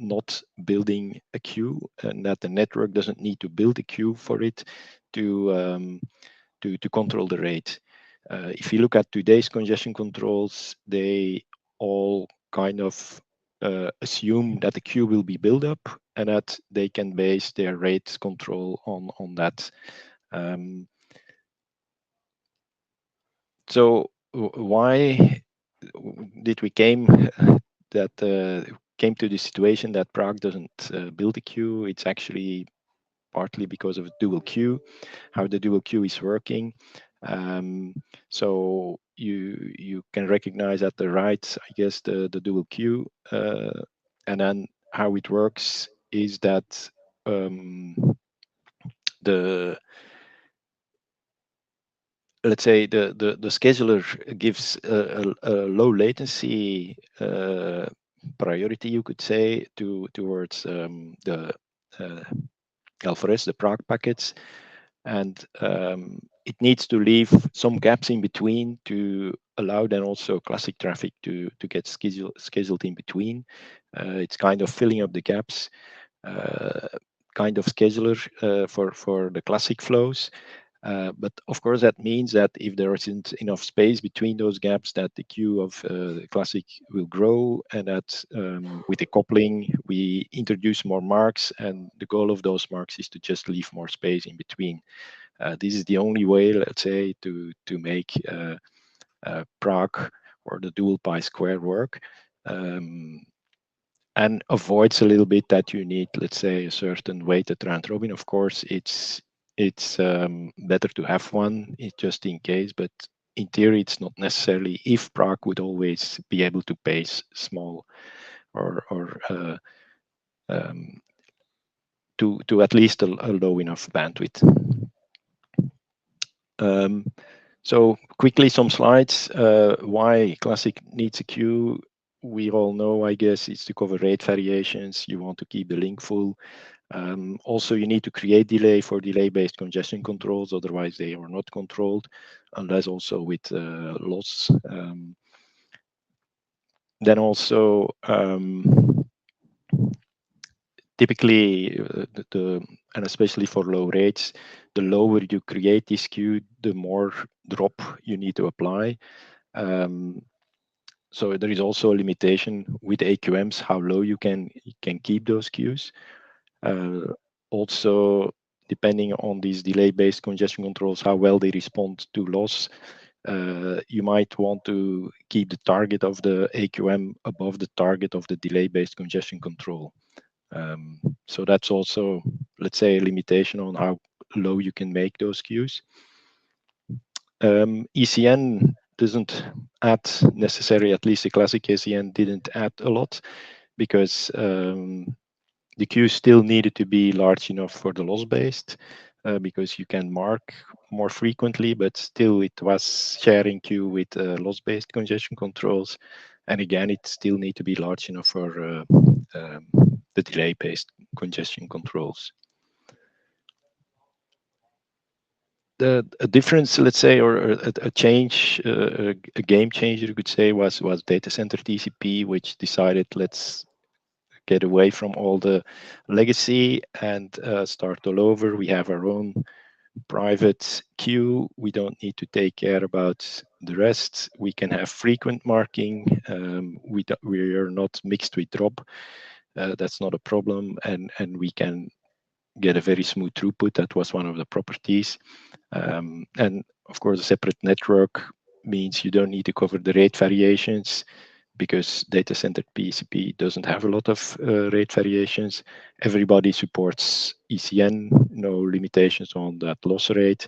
not building a queue, and that the network doesn't need to build a queue for it to control the rate. If you look at today's congestion controls, they all kind of assume that the queue will be built up and that they can base their rate control on that. So why did we came to the situation that Prague doesn't build a queue? It's actually partly because of dual queue, how the dual queue is working. So you can recognize at the right, I guess, the dual queue, and then how it works is that let's say the scheduler gives a low latency priority, you could say, towards the Alpha-RES, the Prague packets, and it needs to leave some gaps in between to allow then also classic traffic to get scheduled in between. It's kind of filling up the gaps, kind of scheduler for the classic flows. But of course, that means that if there isn't enough space between those gaps, that the queue of the classic will grow, and that with the coupling, we introduce more marks, and the goal of those marks is to just leave more space in between. This is the only way, let's say, to make Prague or the dual pi square work, and avoids a little bit that you need, let's say, a certain weighted round robin. Of course, it's better to have one just in case, but in theory, it's not necessarily. If Prague would always be able to pace small or to at least a low enough bandwidth. So quickly, some slides. Why Classic needs a queue? We all know, I guess, it's to cover rate variations. You want to keep the link full. Also, you need to create delay for delay-based congestion controls, otherwise they are not controlled, unless also with loss. Then also, typically, and especially for low rates, the lower you create this queue, the more drop you need to apply. So there is also a limitation with AQMs, how low you can keep those queues. Also, depending on these delay-based congestion controls, how well they respond to loss, you might want to keep the target of the AQM above the target of the delay-based congestion control. So that's also, let's say, a limitation on how low you can make those queues. ECN doesn't add necessarily, at least the classic ECN didn't add a lot, because the queue still needed to be large enough for the loss-based, because you can mark more frequently, but still it was sharing queue with loss-based congestion controls. And again, it still need to be large enough for the delay-based congestion controls. A difference, let's say, or a change, a game changer, you could say, was data center TCP, which decided let's get away from all the legacy and start all over. We have our own private queue. We don't need to take care about the rest. We can have frequent marking. We are not mixed with drop. That's not a problem, and we can get a very smooth throughput. That was one of the properties. And of course, a separate network means you don't need to cover the rate variations, because data center TCP doesn't have a lot of rate variations. Everybody supports ECN, no limitations on that loss rate,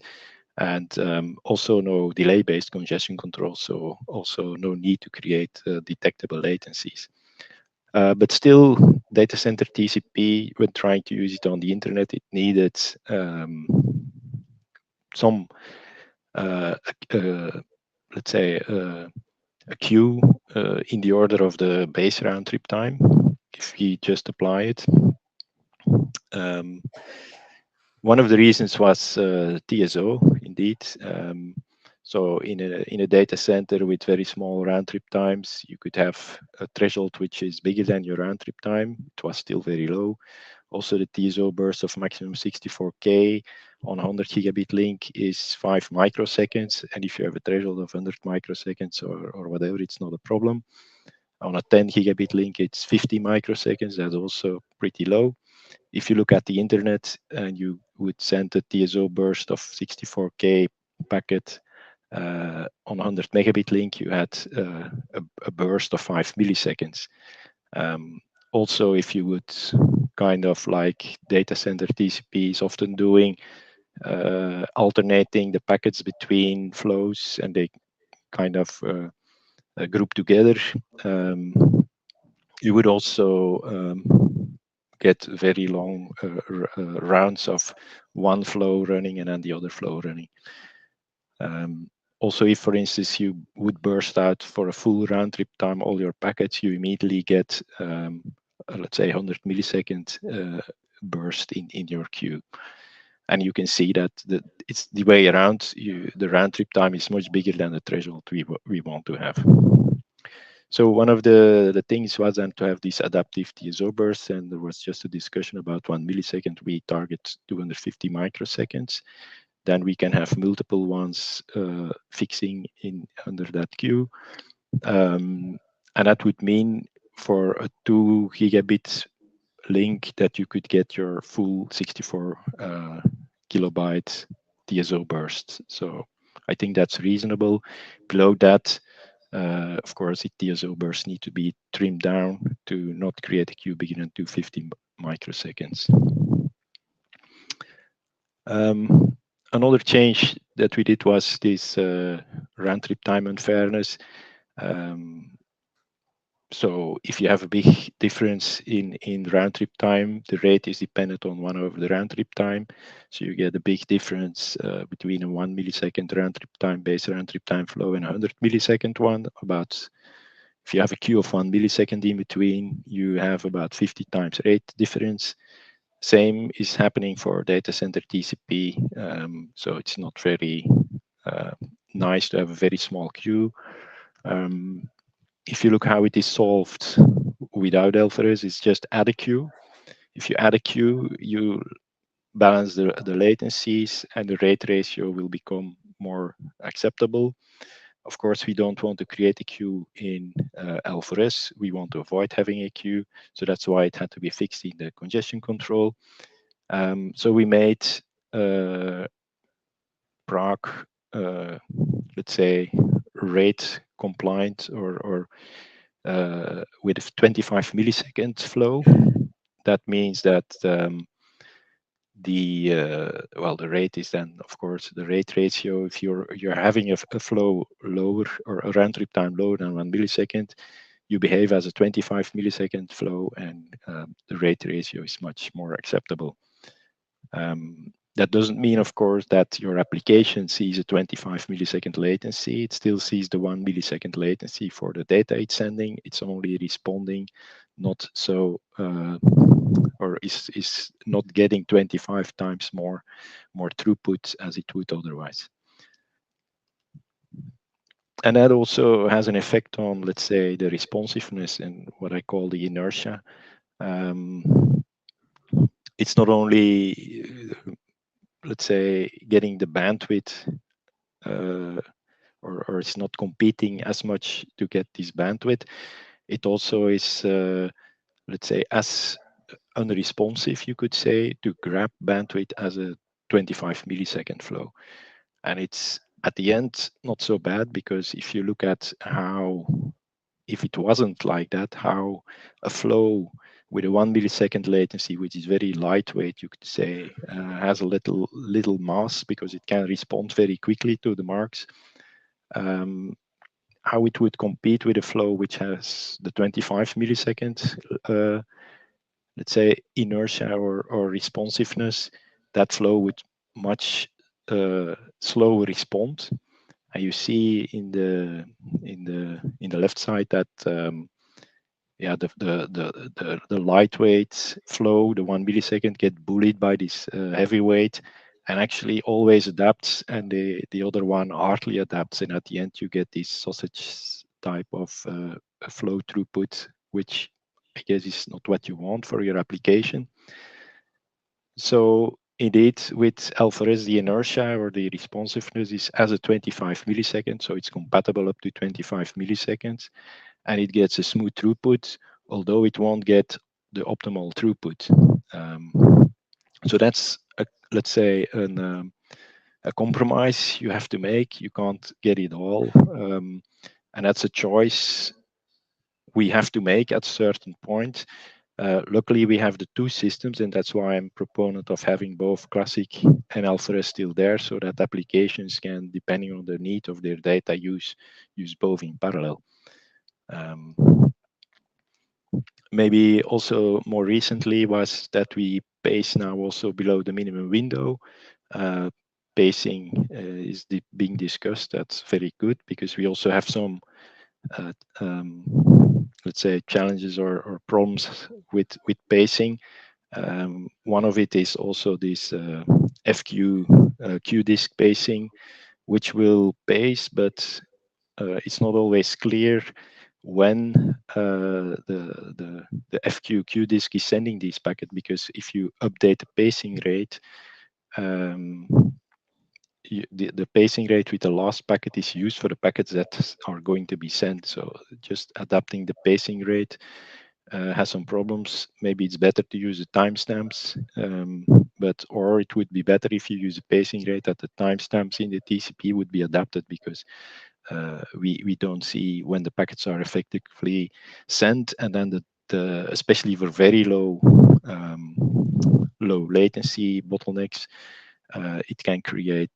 and also no delay-based congestion control, so also no need to create detectable latencies. But still, data center TCP, when trying to use it on the internet, it needed some, let's say, a queue in the order of the base round trip time, if we just apply it. One of the reasons was TSO, indeed. So in a data center with very small round trip times, you could have a threshold which is bigger than your round trip time. It was still very low. Also, the TSO burst of maximum 64K on 100 gigabit link is 5 microseconds. And if you have a threshold of 100 microseconds or whatever, it's not a problem. On a 10 gigabit link, it's 50 microseconds. That's also pretty low. If you look at the internet and you would send a TSO burst of 64K packet on 100 megabit link, you had a burst of 5 milliseconds. Also, if you would kind of like data center TCP is often doing, alternating the packets between flows, and they kind of group together, you would also get very long rounds of one flow running and then the other flow running. Also, if, for instance, you would burst out for a full round trip time all your packets, you immediately get, let's say, 100 millisecond burst in your queue. And you can see that it's the way around. The round trip time is much bigger than the threshold we want to have. So one of the things was then to have these adaptive TSO bursts, and there was just a discussion about 1 millisecond. We target 250 microseconds. Then we can have multiple ones fixing in under that queue. And that would mean for a 2 gigabit link that you could get your full 64 kilobyte TSO burst. So I think that's reasonable. Below that, of course, the TSO bursts need to be trimmed down to not create a queue bigger than 250 microseconds. Another change that we did was this round trip time unfairness. So if you have a big difference in round trip time, the rate is dependent on 1 over the round trip time. So you get a big difference between a 1 millisecond round trip time based round trip time flow and a 100 millisecond one. About if you have a queue of 1 millisecond in between, you have about 50 times rate difference. Same is happening for data center TCP. So it's not very nice to have a very small queue. If you look how it is solved without Alvarez, it's just add a queue. If you add a queue, you balance the latencies and the rate ratio will become more acceptable. Of course, we don't want to create a queue in Alvarez. We want to avoid having a queue. So that's why it had to be fixed in the congestion control. So we made Prague, let's say, rate compliant or with a 25 millisecond flow. That means that the rate is then, of course, the rate ratio. If you're having a flow lower or a round trip time lower than 1 millisecond, you behave as a 25 millisecond flow, and the rate ratio is much more acceptable. That doesn't mean, of course, that your application sees a 25 millisecond latency. It still sees the 1 millisecond latency for the data it's sending. It's only responding, not so, or is not getting 25 times more throughput as it would otherwise. And that also has an effect on, let's say, the responsiveness and what I call the inertia. It's not only let's say, getting the bandwidth, or it's not competing as much to get this bandwidth. It also is, let's say, as unresponsive, you could say, to grab bandwidth as a 25 millisecond flow. And it's at the end not so bad, because if you look at how, if it wasn't like that, how a flow with a 1 millisecond latency, which is very lightweight, you could say, has a little mass because it can respond very quickly to the marks. How it would compete with a flow which has the 25 millisecond, let's say, inertia or responsiveness, that flow would much slower respond. And you see in the left side that yeah, the lightweight flow, the 1 millisecond, get bullied by this heavyweight, and actually always adapts, and the other one hardly adapts, and at the end you get this sausage type of flow throughput, which I guess is not what you want for your application. So indeed, with Alvarez, the inertia or the responsiveness is as a 25 milliseconds, so it's compatible up to 25 milliseconds. And it gets a smooth throughput, although it won't get the optimal throughput. So that's, let's say, a compromise you have to make. You can't get it all. And that's a choice we have to make at a certain point. Luckily, we have the two systems, and that's why I'm a proponent of having both Classic and Alvarez still there, so that applications can, depending on the need of their data, use both in parallel. Maybe also more recently was that we pace now also below the minimum window. Pacing is being discussed. That's very good, because we also have some, let's say, challenges or problems with pacing. One of it is also this FQ Q-disk pacing, which will pace, but it's not always clear when the FQ Q-disk is sending these packets, because if you update the pacing rate, the pacing rate with the last packet is used for the packets that are going to be sent. So just adapting the pacing rate has some problems. Maybe it's better to use the timestamps, or it would be better if you use a pacing rate that the timestamps in the TCP would be adapted, because we don't see when the packets are effectively sent, and then especially for very low latency bottlenecks, it can create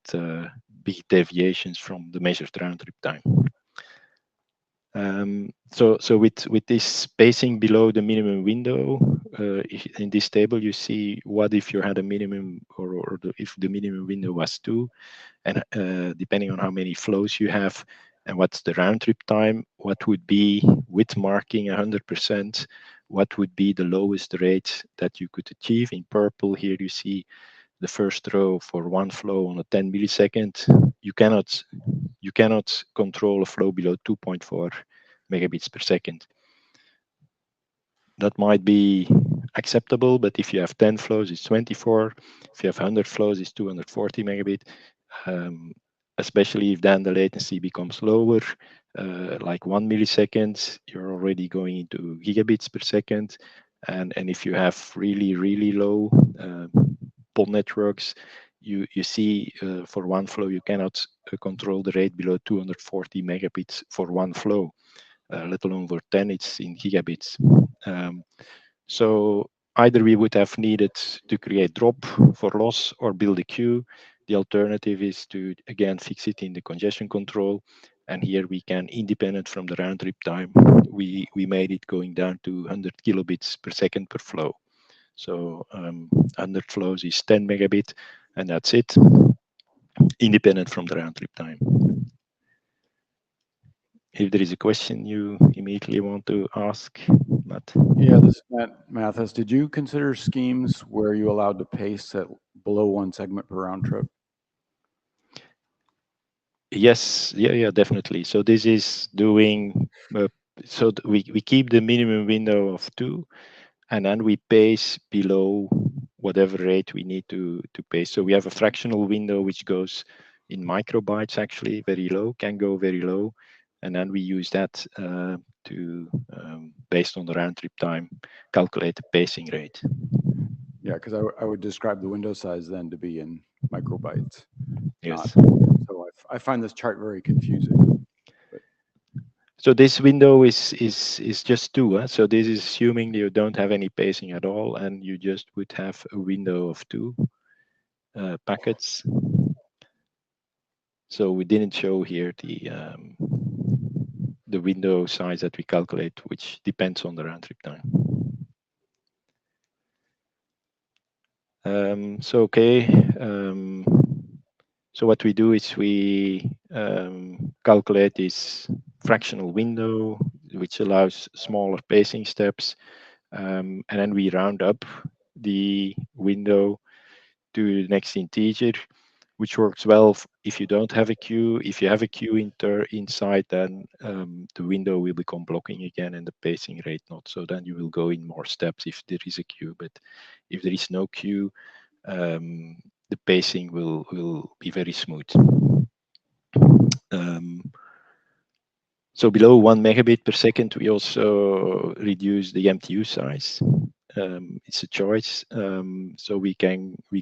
big deviations from the measured round trip time. So with this spacing below the minimum window, in this table you see what if you had a minimum or if the minimum window was 2, and depending on how many flows you have and what's the round trip time, what would be with marking 100%, what would be the lowest rate that you could achieve. In purple here you see the first row for one flow on a 10 millisecond. You cannot control a flow below 2.4 megabits per second. That might be acceptable, but if you have 10 flows, it's 24. If you have 100 flows, it's 240 megabit. Especially if then the latency becomes lower, like 1 millisecond, you're already going into gigabits per second. And if you have really low PON networks, you see for one flow, you cannot control the rate below 240 megabits for one flow. Let alone for 10, it's in gigabits. So either we would have needed to create drop for loss or build a queue. The alternative is to, again, fix it in the congestion control. And here we can, independent from the round trip time, we made it going down to 100 kilobits per second per flow. So 100 flows is 10 megabit, and that's it, independent from the round trip time. If there is a question you immediately want to ask, Matt. Yeah, this is Matt Mathis. Did you consider schemes where you allowed to pace at below 1 segment per round trip? Yes, yeah, definitely. So this is doing, so we keep the minimum window of 2, and then we pace below whatever rate we need to pace. So we have a fractional window which goes in microbytes, actually very low, can go very low. And then we use that to, based on the round trip time, calculate the pacing rate. Yeah, because I would describe the window size then to be in microbytes. Yes. So I find this chart very confusing. So this window is just 2. Huh? So this is assuming you don't have any pacing at all, and you just would have a window of 2 packets. So we didn't show here the window size that we calculate, which depends on the round trip time. So okay. So what we do is we calculate this fractional window, which allows smaller pacing steps, and then we round up the window to the next integer, which works well if you don't have a queue. If you have a queue inside, then the window will become blocking again and the pacing rate not. So then you will go in more steps if there is a queue. But if there is no queue, the pacing will be very smooth. So below 1 megabit per second, we also reduce the MTU size. It's a choice. So we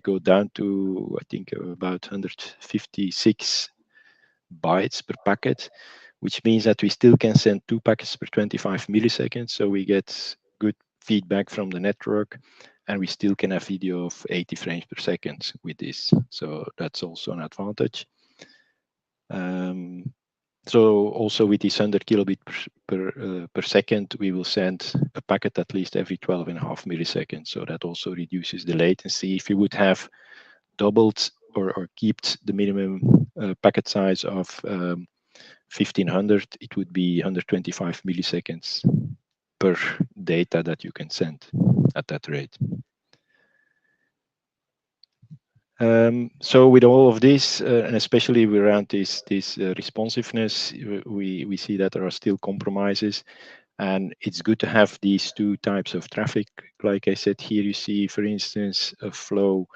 go down to, I think, about 156 bytes per packet, which means that we still can send 2 packets per 25 milliseconds. So we get good feedback from the network, and we still can have video of 80 frames per second with this. So that's also an advantage. So also with this 100 kilobit per second, we will send a packet at least every 12.5 milliseconds. So that also reduces the latency. If you would have doubled or kept the minimum packet size of 1500, it would be 125 milliseconds per data that you can send at that rate. So with all of this, and especially around this responsiveness, we see that there are still compromises, and it's good to have these 2 types of traffic. Like I said, here you see, for instance, a flow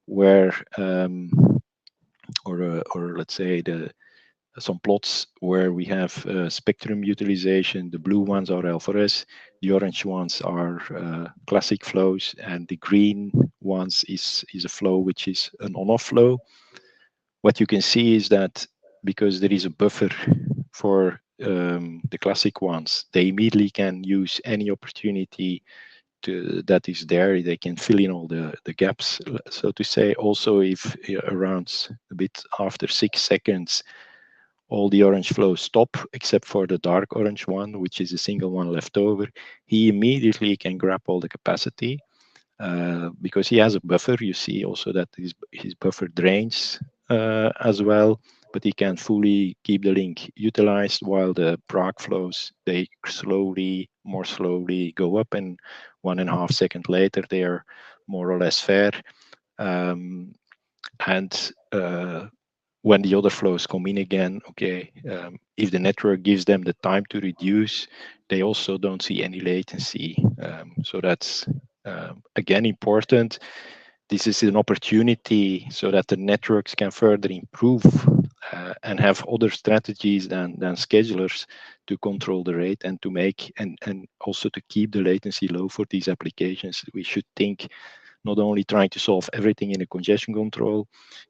where, or let's say some plots where we have spectrum utilization. The blue ones are L4S, the orange ones are classic flows, and the green ones is a flow which is an on-off flow. What you can see is that because there is a buffer for the classic ones, they immediately can use any opportunity that is there. They can fill in all the gaps, so to say. Also, if around a bit after 6 seconds, all the orange flows stop except for the dark orange one, which is a single one left over. He immediately can grab all the capacity because he has a buffer. You see also that his buffer drains as well, but he can fully keep the link utilized while the Prague flows, they more slowly go up, and 1.5 seconds later, they are more or less fair. And when the other flows come in again, okay, if the network gives them the time to reduce, they also don't see any latency. So that's again important. This is an opportunity so that the networks can further improve and have other strategies than schedulers to control the rate and to make and also to keep the latency low for these applications. We should think not only trying to solve everything in a congestion control.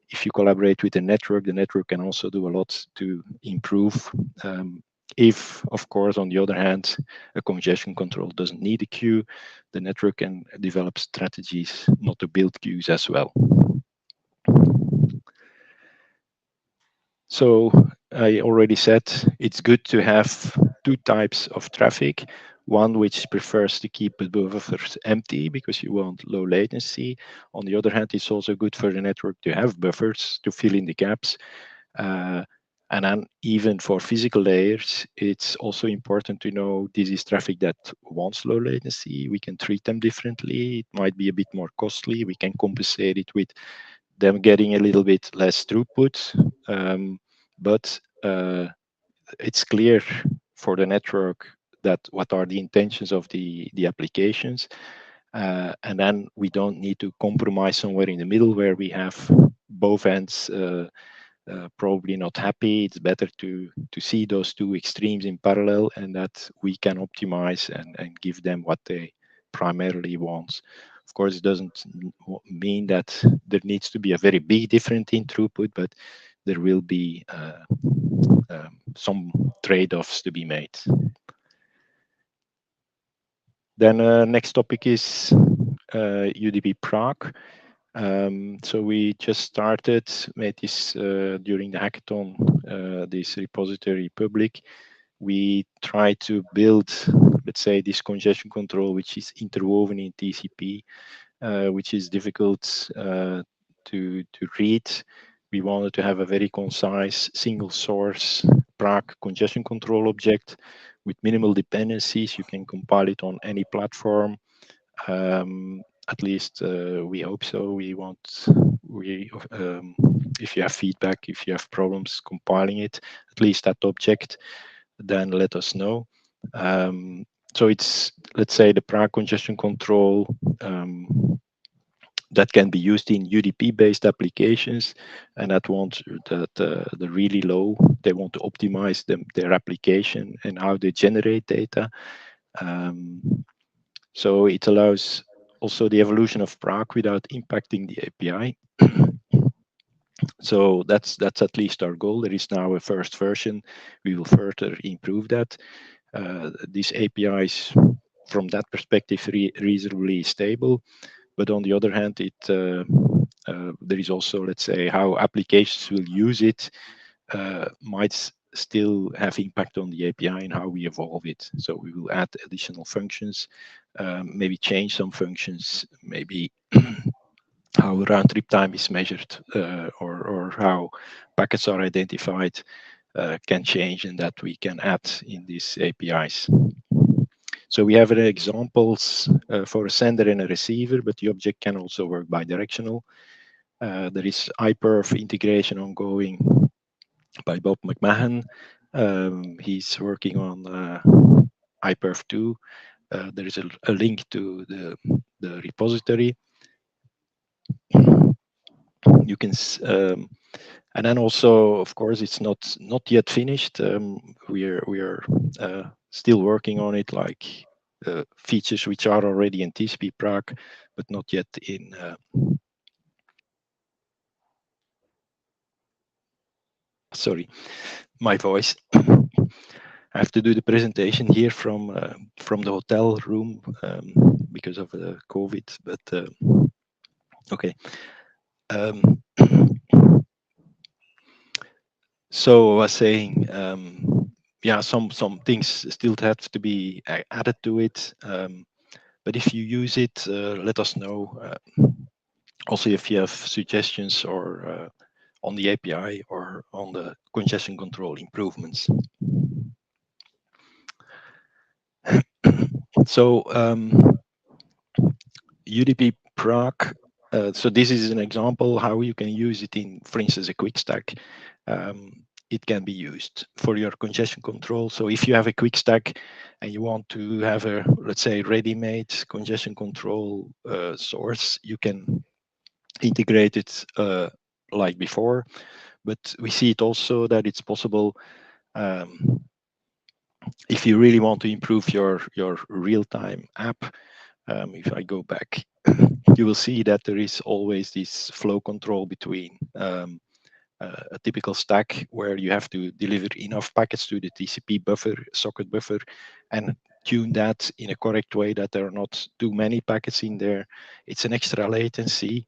If you collaborate with the network can also do a lot to improve. If, of course, on the other hand, a congestion control doesn't need a queue, the network can develop strategies not to build queues as well. So I already said it's good to have two types of traffic. One which prefers to keep the buffers empty because you want low latency. On the other hand, it's also good for the network to have buffers to fill in the gaps. And then even for physical layers, it's also important to know this is traffic that wants low latency. We can treat them differently. It might be a bit more costly. We can compensate it with them getting a little bit less throughput. But it's clear for the network that what are the intentions of the applications. And then we don't need to compromise somewhere in the middle where we have both ends probably not happy. It's better to see those two extremes in parallel and that we can optimize and give them what they primarily want. Of course, it doesn't mean that there needs to be a very big difference in throughput, but there will be some trade-offs to be made. Then next topic is UDP Prague. So we just started, made this during the hackathon, this repository public. We try to build, let's say, this congestion control, which is interwoven in TCP, which is difficult to read. We wanted to have a very concise single source Prague congestion control object with minimal dependencies. You can compile it on any platform. At least we hope so. If you have feedback, if you have problems compiling it, at least that object, then let us know. So it's, let's say, the Prague congestion control that can be used in UDP-based applications, and that want the really low. They want to optimize their application and how they generate data. So it allows also the evolution of Prague without impacting the API. So that's at least our goal. There is now a first version. We will further improve that. These APIs, from that perspective, reasonably stable. But on the other hand, there is also, let's say, how applications will use it might still have impact on the API and how we evolve it. So we will add additional functions, maybe change some functions, maybe how round trip time is measured or how packets are identified can change, and that we can add in these APIs. So we have examples for a sender and a receiver, but the object can also work bidirectional. There is iPerf integration ongoing by Bob McMahon. He's working on iPerf 2. There is a link to the repository. You can, and then also, of course, it's not yet finished. We are still working on it, like features which are already in TCP Prague, but not yet in. Sorry, my voice. I have to do the presentation here from the hotel room because of the COVID, but okay. So I was saying, yeah, some things still have to be added to it. But if you use it, let us know. Also, if you have suggestions or on the API or on the congestion control improvements. So UDP proc. So this is an example how you can use it in, for instance, a quick stack. It can be used for your congestion control. So if you have a quick stack and you want to have a, let's say, ready-made congestion control source, you can integrate it like before. But we see it also that it's possible if you really want to improve your real-time app. If I go back, you will see that there is always this flow control between a typical stack where you have to deliver enough packets to the TCP buffer, socket buffer, and tune that in a correct way that there are not too many packets in there. It's an extra latency.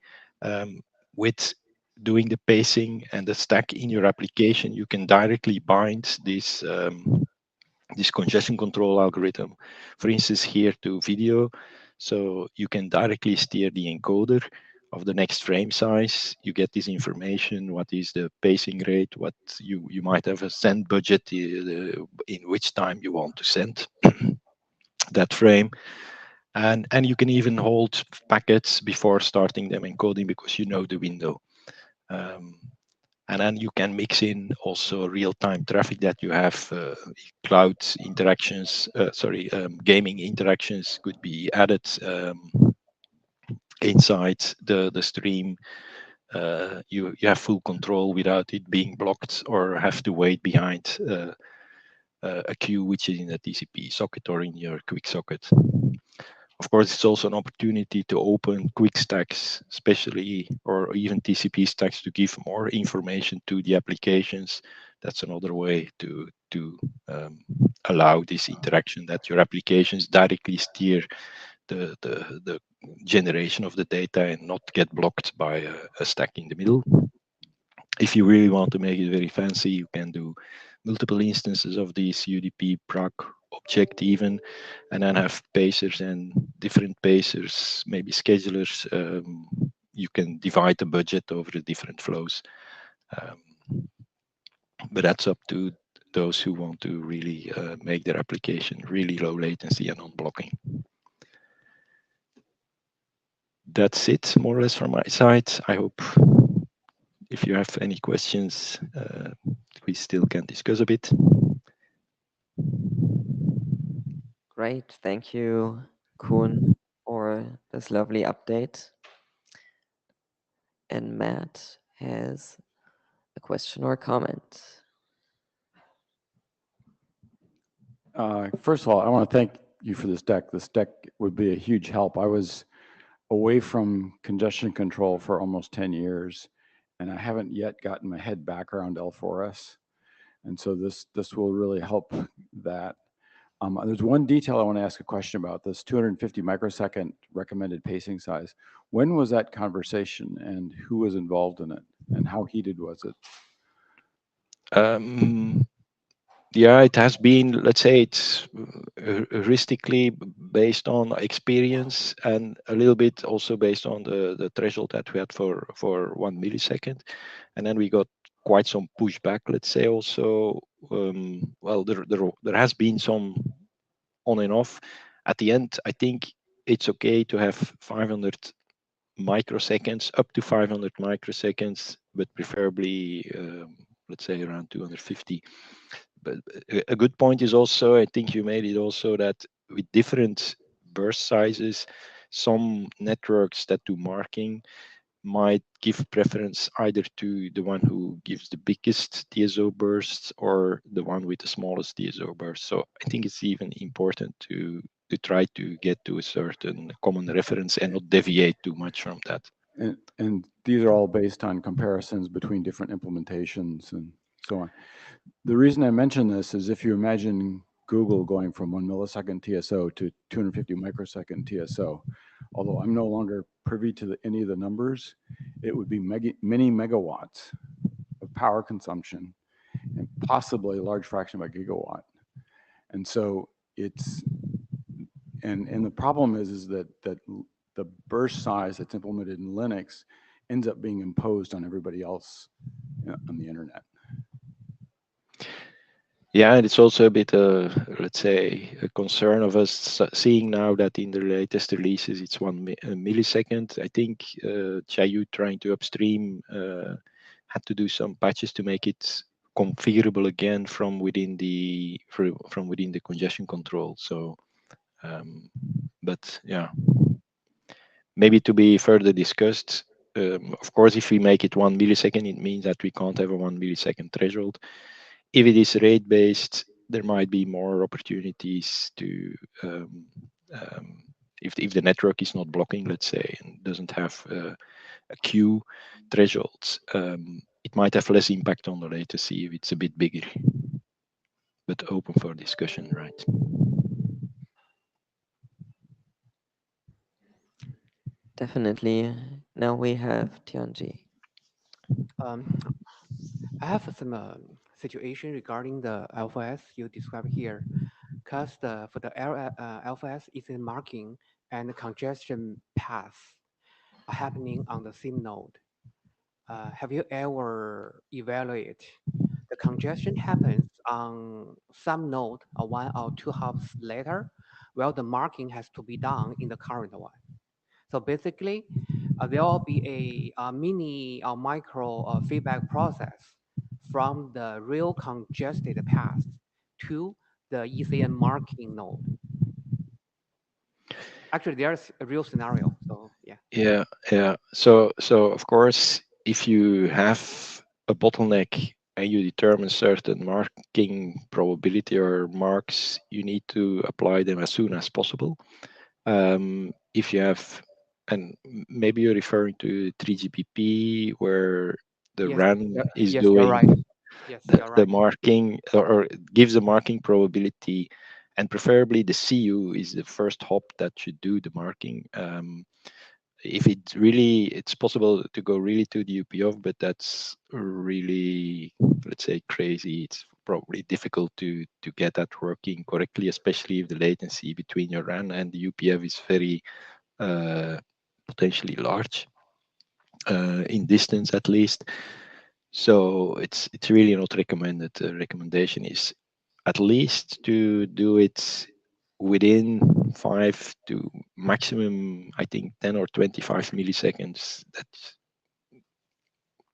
With doing the pacing and the stack in your application, you can directly bind this this congestion control algorithm, for instance, here to video. So you can directly steer the encoder of the next frame size. You get this information, what is the pacing rate, what you might have a send budget, in which time you want to send that frame. And you can even hold packets before starting them encoding because you know the window. And then you can mix in also real-time traffic that you have. Cloud interactions, gaming interactions could be added inside the stream. You have full control without it being blocked or have to wait behind a queue which is in a TCP socket or in your quick socket. Of course, it's also an opportunity to open quick stacks, especially, or even TCP stacks, to give more information to the applications. That's another way to allow this interaction, that your applications directly steer the generation of the data and not get blocked by a stack in the middle. If you really want to make it very fancy, you can do multiple instances of this UDP proc object even, and then have pacers and different pacers, maybe schedulers. You can divide the budget over the different flows. But that's up to those who want to really make their application really low latency and non-blocking. That's it, more or less, from my side. I hope if you have any questions, we still can discuss a bit. Great. Thank you, Koen, for this lovely update. And Matt has a question or comment. First of all, I want to thank you for this deck. This deck would be a huge help. I was away from congestion control for almost 10 years, and I haven't yet gotten my head back around L4S. And so this will really help that. There's one detail I want to ask a question about, this 250 microsecond recommended pacing size. When was that conversation and who was involved in it and how heated was it? Yeah, it has been, let's say, it's heuristically based on experience and a little bit also based on the threshold that we had for 1 millisecond. And then we got quite some pushback, let's say, also. Well, there has been some on and off. At the end, I think it's okay to have 500 microseconds, up to 500 microseconds, but preferably, let's say, around 250. But a good point is also, I think you made it also, that with different burst sizes, some networks that do marking might give preference either to the one who gives the biggest DSO bursts or the one with the smallest DSO burst. So I think it's even important to try to get to a certain common reference and not deviate too much from that. And these are all based on comparisons between different implementations and so on. The reason I mention this is if you imagine Google going from 1 millisecond TSO to 250 microsecond TSO, although I'm no longer privy to any of the numbers, it would be many megawatts of power consumption. and possibly a large fraction of a gigawatt. And so it's, and the problem is that the burst size that's implemented in Linux ends up being imposed on everybody else on the internet. Yeah, and it's also a bit, let's say, a concern of us seeing now that in the latest releases it's 1 millisecond. I think Chayu trying to upstream had to do some patches to make it configurable again from within the congestion control. So, but yeah, maybe to be further discussed. Of course, if we make it 1 millisecond, it means that we can't have a 1 millisecond threshold. If it is rate based, there might be more opportunities to, if the network is not blocking, let's say, and doesn't have a queue threshold, it might have less impact on the latency if it's a bit bigger. But open for discussion, right? Definitely. Now we have Tianji. I have some situation regarding the LFS you described here, because for the LFS is in marking and the congestion paths are happening on the same node. Have you ever evaluated the congestion happens on some node or 1 or 2 hops later, while the marking has to be done in the current one? So basically, there will be a mini or micro feedback process from the real congested path to the ECN marking node. Actually, there's a real scenario. So yeah. Yeah. So of course, if you have a bottleneck and you determine certain marking probability or marks, you need to apply them as soon as possible. If you have, and maybe you're referring to 3GPP where the Yes, RAN is yes, doing you're right. Yes, you're the right. marking or gives a marking probability, and preferably the CU is the first hop that should do the marking. If it's possible to go really to the UPF, but that's really, let's say, crazy. It's probably difficult to get that working correctly, especially if the latency between your RAN and the UPF is very potentially large in distance at least. So it's really not recommended. The recommendation is at least to do it within 5 to maximum, I think, 10 or 25 milliseconds.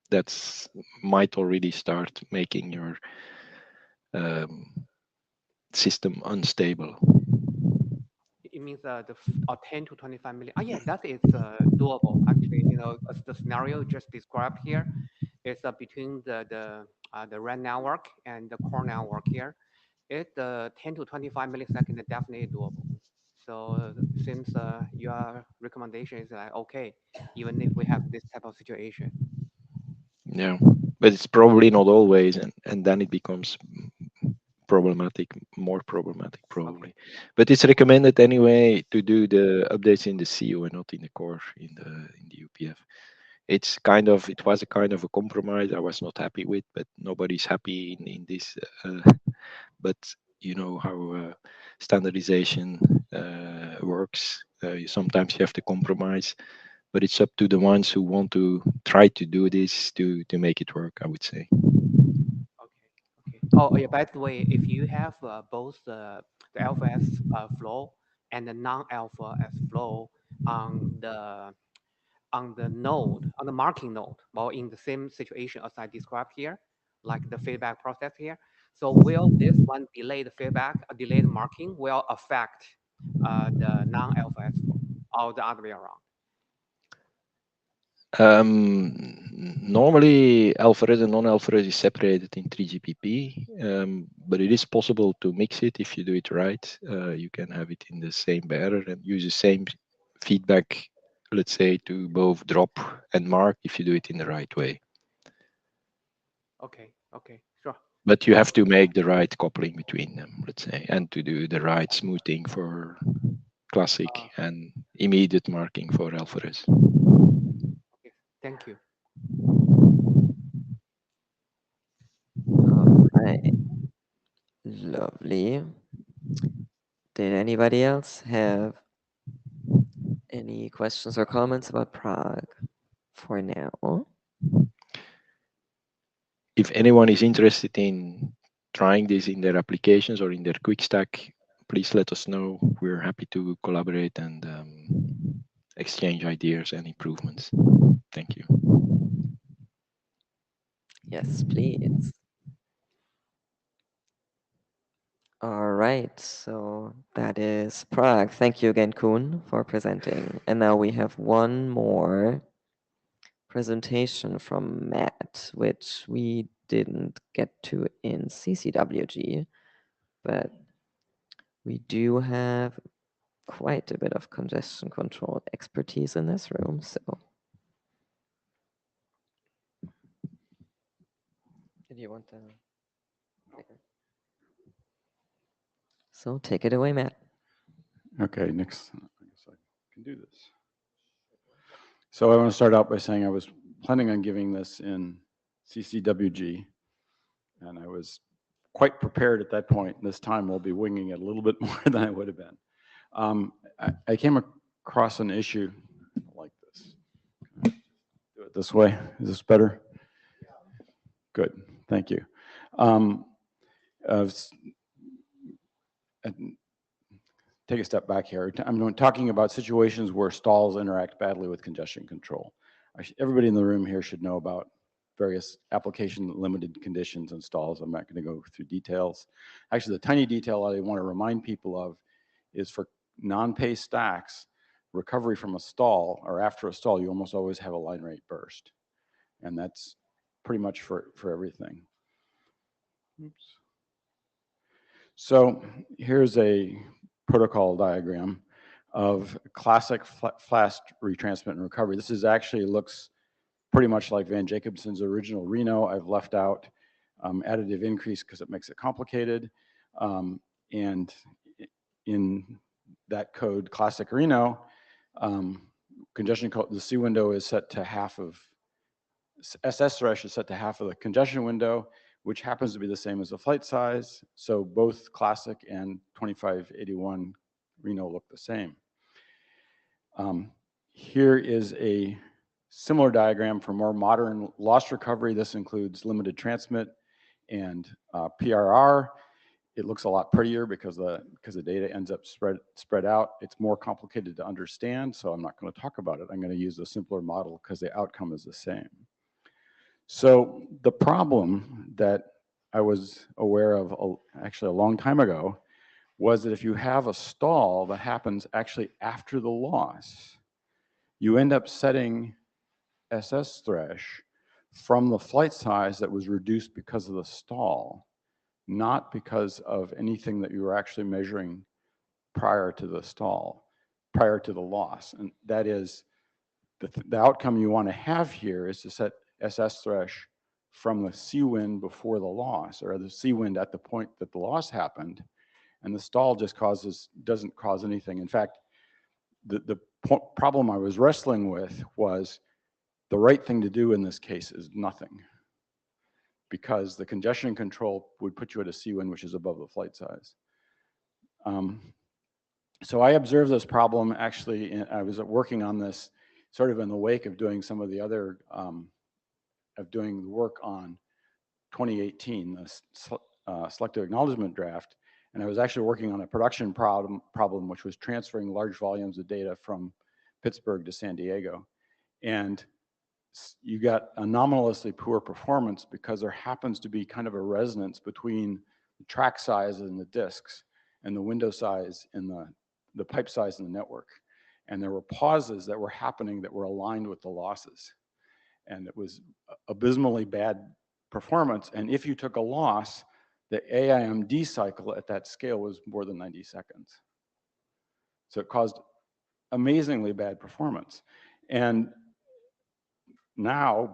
That's might already start making your system unstable. It means the 10 to 25 million. Yeah, that is doable actually. You know, as the scenario just described here, it's between the RAN network and the core network here. It's 10 to 25 milliseconds is definitely doable. So since your recommendation is like okay, even if we have this type of situation. Yeah, but it's probably not always, and then it becomes more problematic probably. Okay. But it's recommended anyway to do the updates in the CU and not in the core in the UPF. It was a kind of a compromise I was not happy with, but nobody's happy in this. But you know how standardization works. Sometimes you have to compromise, but it's up to the ones who want to try to do this to make it work, I would say. Okay. Oh yeah. By the way, if you have both the LFS flow and the non-LFS flow on the node, on the marking node, well, in the same situation as I described here, like the feedback process here. So will this one delay the feedback, delay the marking, will affect the non-LFS flow, or the other way around? Normally, alpha-res and non-alpha-res is separated in 3GPP, but it is possible to mix it if you do it right. You can have it in the same bearer and use the same feedback, let's say, to both drop and mark if you do it in the right way. Okay, sure. But you have to make the right coupling between them, let's say, and to do the right smoothing for classic and immediate marking for alpha-res. Okay, thank you. right. Lovely. Did anybody else have any questions or comments about Prague for now? If anyone is interested in trying this in their applications or in their quick stack, please let us know. We're happy to collaborate and exchange ideas and improvements. Thank you. Yes, please. All right, so that is Prague. Thank you again, Kuhn, for presenting. And now we have one more presentation from Matt, which we didn't get to in CCWG, but we do have quite a bit of congestion control expertise in this room, so. Did you want to? So take it away, Matt. Okay, next, I guess I can do this. So I want to start out by saying I was planning on giving this in CCWG, and I was quite prepared at that point. This time we'll be winging it a little bit more than I would have been. I came across an issue like this. Do it this way. Is this better? Good. Thank you. Take a step back here. I'm talking about situations where stalls interact badly with congestion control. Everybody in the room here should know about various application limited conditions and stalls. I'm not going to go through details. Actually, the tiny detail I want to remind people of is for non-pace stacks, recovery from a stall or after a stall, you almost always have a line rate burst. And that's pretty much for everything. Oops. So here's a protocol diagram of classic fast retransmit and recovery. This is actually looks pretty much like Van Jacobson's original Reno. I've left out additive increase because it makes it complicated. And in that code, classic Reno, congestion code, the C window is set to half of, SS thresh is set to half of the congestion window, which happens to be the same as the flight size. So both classic and 2581 Reno look the same. Here is a similar diagram for more modern loss recovery. This includes limited transmit and PRR. It looks a lot prettier because the data ends up spread out. It's more complicated to understand, so I'm not going to talk about it. I'm going to use a simpler model because the outcome is the same. So the problem that I was aware of actually a long time ago was that if you have a stall that happens actually after the loss, you end up setting SS thresh from the flight size that was reduced because of the stall, not because of anything that you were actually measuring prior to the stall, prior to the loss. And that is the outcome you want to have here is to set SS thresh from the C wind before the loss, or the C wind at the point that the loss happened, and the stall just doesn't cause anything. In fact, the problem I was wrestling with was the right thing to do in this case is nothing, because the congestion control would put you at a C wind which is above the flight size. So I observed this problem actually, I was working on this sort of in the wake of doing some of the other, of doing the work on 2018, the selective acknowledgement draft. And I was actually working on a production problem which was transferring large volumes of data from Pittsburgh to San Diego. And you got anomalously poor performance because there happens to be kind of a resonance between the track size and the disks and the window size and the pipe size in the network. And there were pauses that were happening that were aligned with the losses. And it was abysmally bad performance. And if you took a loss, the AIMD cycle at that scale was more than 90 seconds. So it caused amazingly bad performance. And now,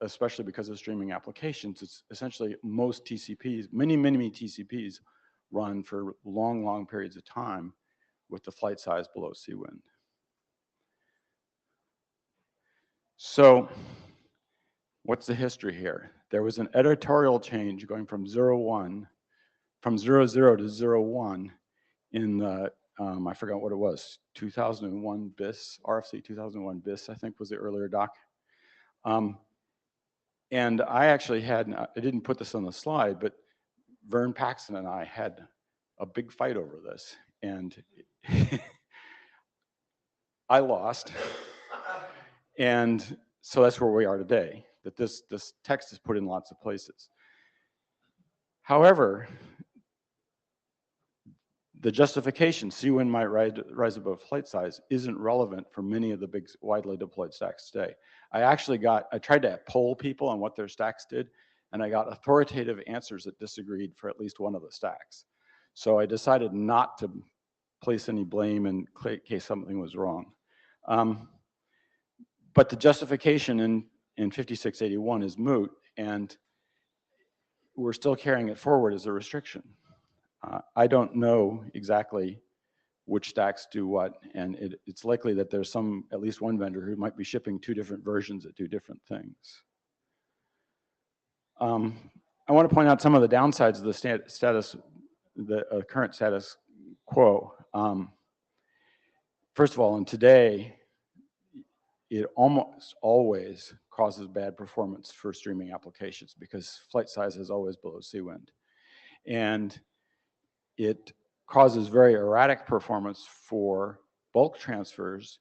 especially because of streaming applications, it's essentially most TCPs, many TCPs run for long periods of time with the flight size below C wind. So what's the history here? there was an editorial change going from 0, 0 to 0, 1 in the, I forgot what it was, 2001 BIS, RFC 2001 BIS, I think was the earlier doc. And I actually had, I didn't put this on the slide, but Vern Paxton and I had a big fight over this. And I lost. And so that's where we are today, that this text is put in lots of places. However, the justification, CWIN might rise above flight size, isn't relevant for many of the big widely deployed stacks today. I tried to poll people on what their stacks did, and I got authoritative answers that disagreed for at least one of the stacks. So I decided not to place any blame in case something was wrong. But the justification in 5681 is moot, and we're still carrying it forward as a restriction. I don't know exactly which stacks do what, and it's likely that there's at least one vendor who might be shipping 2 different versions that do different things. I want to point out some of the downsides of the current status quo. First of all, and today, it almost always causes bad performance for streaming applications because flight size is always below CWind. And it causes very erratic performance for bulk transfers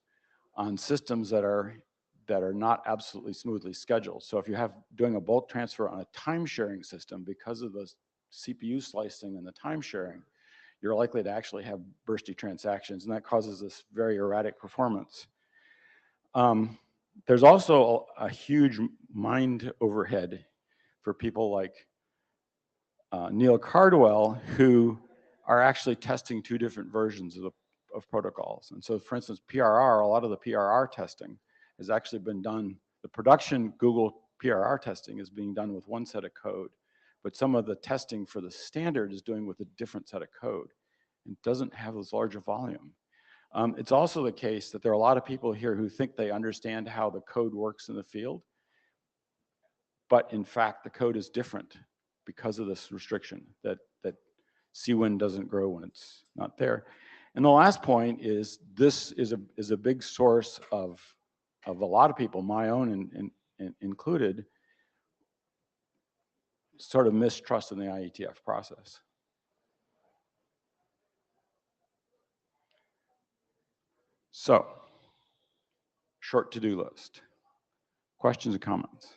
on systems that are not absolutely smoothly scheduled. So if you have doing a bulk transfer on a time sharing system, because of the CPU slicing and the time sharing, you're likely to actually have bursty transactions, and that causes this very erratic performance. There's also a huge mind overhead for people like Neil Cardwell, who are actually testing 2 different versions of protocols. And so, for instance, PRR, a lot of the PRR testing has actually been done, the production Google PRR testing is being done with 1 set of code, but some of the testing for the standard is doing with a different set of code and doesn't have as large a volume. It's also the case that there are a lot of people here who think they understand how the code works in the field, but in fact, the code is different because of this restriction that CWind doesn't grow when it's not there. And the last point is this is a big source of a lot of people, my own and included, sort of mistrust in the IETF process. So, short to-do list. Questions or comments?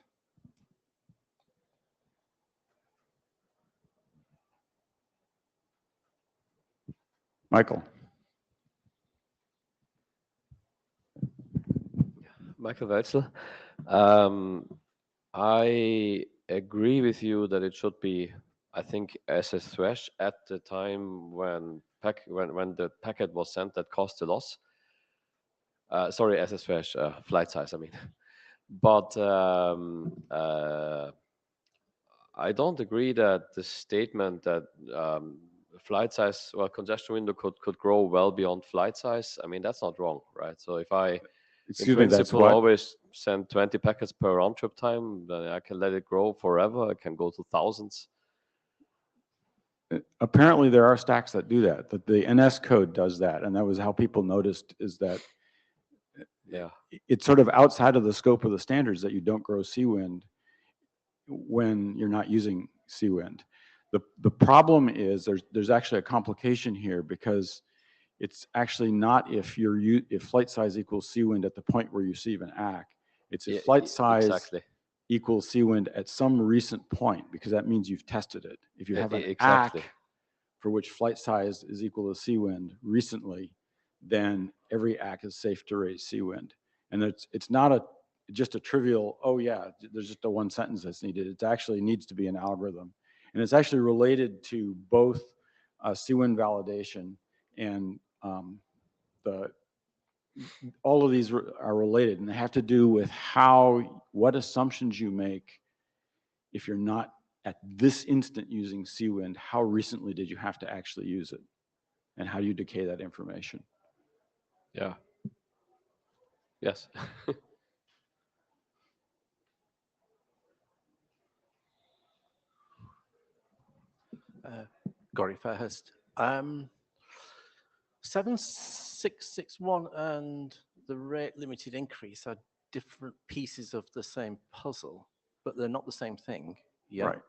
Michael. Michael Welzel. I agree with you that it should be, I think, as a thresh at the time when the packet was sent that caused the loss. Sorry, as a thresh, flight size, I mean. But I don't agree that the statement that flight size or congestion window could grow well beyond flight size, I mean, that's not wrong, right? So if I, in principle, always send 20 packets per round trip time, then I can let it grow forever. I can go to thousands. Apparently, there are stacks that do that. That the NS code does that, and that was how people noticed is that it's sort of outside of the scope of the standards that you don't grow CWind when you're not using CWind. The problem is there's actually a complication here because it's actually not if flight size equals CWind at the point where you receive an ACK. It's if flight size equals CWind at some recent point, because that means you've tested it. If you have an ACK for which flight size is equal to CWind recently, then every ACK is safe to raise CWind. And it's not just a trivial, oh yeah, there's just a 1 sentence that's needed. It actually needs to be an algorithm. And it's actually related to both CWind validation and all of these are related, and they have to do with what assumptions you make if you're not at this instant using CWind, how recently did you have to actually use it? And how do you decay that information? Yeah. Yes. Gary Fairhurst. 7661 and the rate limited increase are different pieces of the same puzzle, but they're not the same thing. Yeah. Right.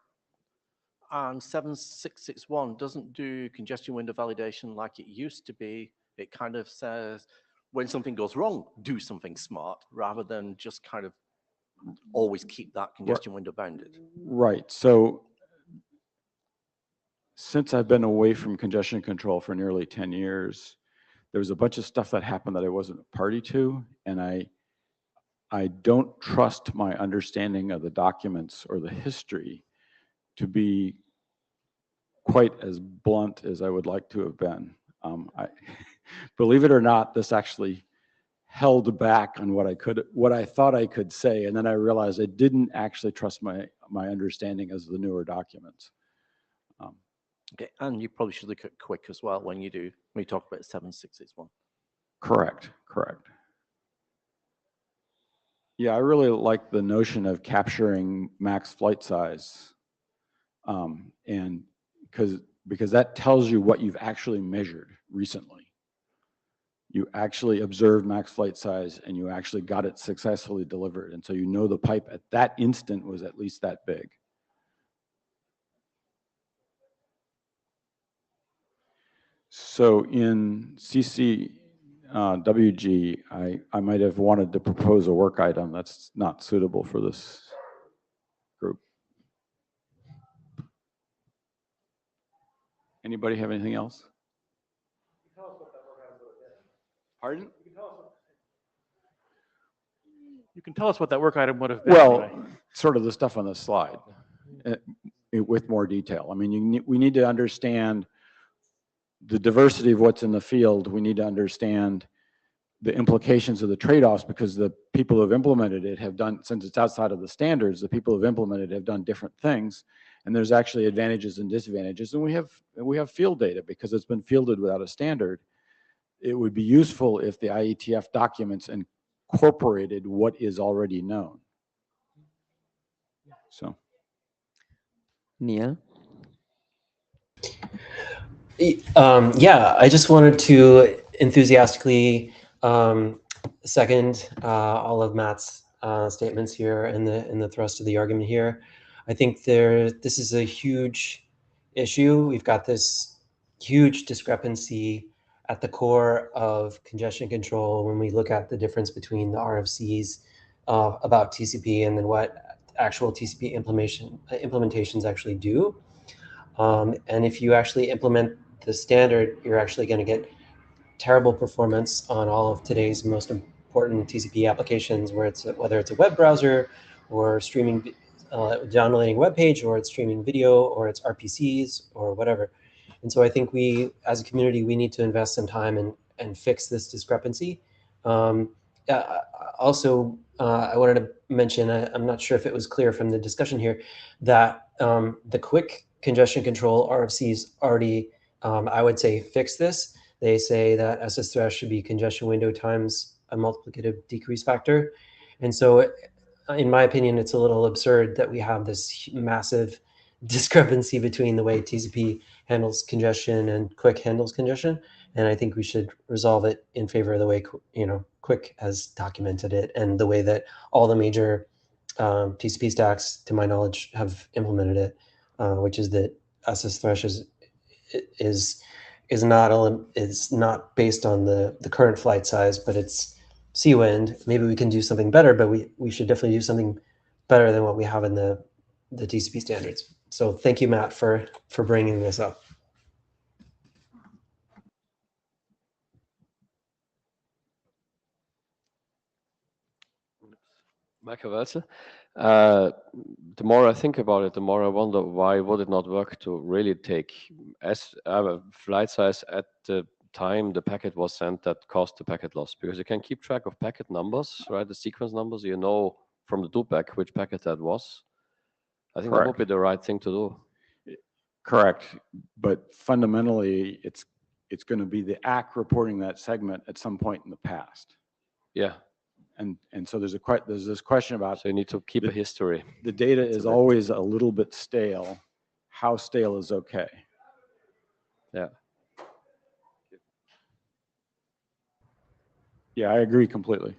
And 7661 doesn't do congestion window validation like it used to be. It kind of says when something goes wrong, do something smart rather than just kind of always keep that congestion window bounded. Right. So since I've been away from congestion control for nearly 10 years, there was a bunch of stuff that happened that I wasn't a party to, and I don't trust my understanding of the documents or the history to be quite as blunt as I would like to have been. Believe it or not, this actually held back on what I thought I could say, and then I realized I didn't actually trust my understanding as the newer documents. Okay, and you probably should look at quick as well when you talk about 7661. Correct. Yeah, I really like the notion of capturing max flight size, and because that tells you what you've actually measured recently. You actually observed max flight size and you actually got it successfully delivered, and so you know the pipe at that instant was at least that big. So in CCWG, I might have wanted to propose a work item that's not suitable for this group. Anybody have anything else? Pardon? You can tell us what that work item would have been. Well, anyway. sort of the stuff on the slide with more detail. I mean, we need to understand the diversity of what's in the field. We need to understand the implications of the trade-offs, because the people who have implemented it have done, since it's outside of the standards, the people who have implemented it have done different things, and there's actually advantages and disadvantages, and we have field data because it's been fielded without a standard. It would be useful if the IETF documents incorporated what is already known. So, Neil? Yeah, I just wanted to enthusiastically second all of Matt's statements here and the thrust of the argument here. I think this is a huge issue. We've got this huge discrepancy at the core of congestion control when we look at the difference between the RFCs about TCP and then what actual TCP implementations actually do. And if you actually implement the standard, you're actually going to get terrible performance on all of today's most important TCP applications, whether it's a web browser or streaming, downloading a web page, or it's streaming video, or it's RPCs or whatever. And so I think we, as a community, we need to invest some time and fix this discrepancy. Also, I wanted to mention, I'm not sure if it was clear from the discussion here, that the quick congestion control RFCs already, I would say, fix this. They say that SS thresh should be congestion window times a multiplicative decrease factor. And so in my opinion, it's a little absurd that we have this massive discrepancy between the way TCP handles congestion and quick handles congestion. And I think we should resolve it in favor of the way, quick has documented it and the way that all the major TCP stacks, to my knowledge, have implemented it, which is that SS thresh is not based on the current flight size, but it's C-wind. Maybe we can do something better, but we should definitely do something better than what we have in the TCP standards. So thank you, Matt, for bringing this up. The more I think about it, the more I wonder why would it not work to really take flight size at the time the packet was sent that caused the packet loss, because you can keep track of packet numbers, right? The sequence numbers, you know from the loopback which packet that was. I think that would be the right thing to do. Correct, but fundamentally, it's going to be the ACK reporting that segment at some point in the past. Yeah. And so there's this question about. So you need to keep a history. The data is always a little bit stale. How stale is okay? Yeah, I agree completely.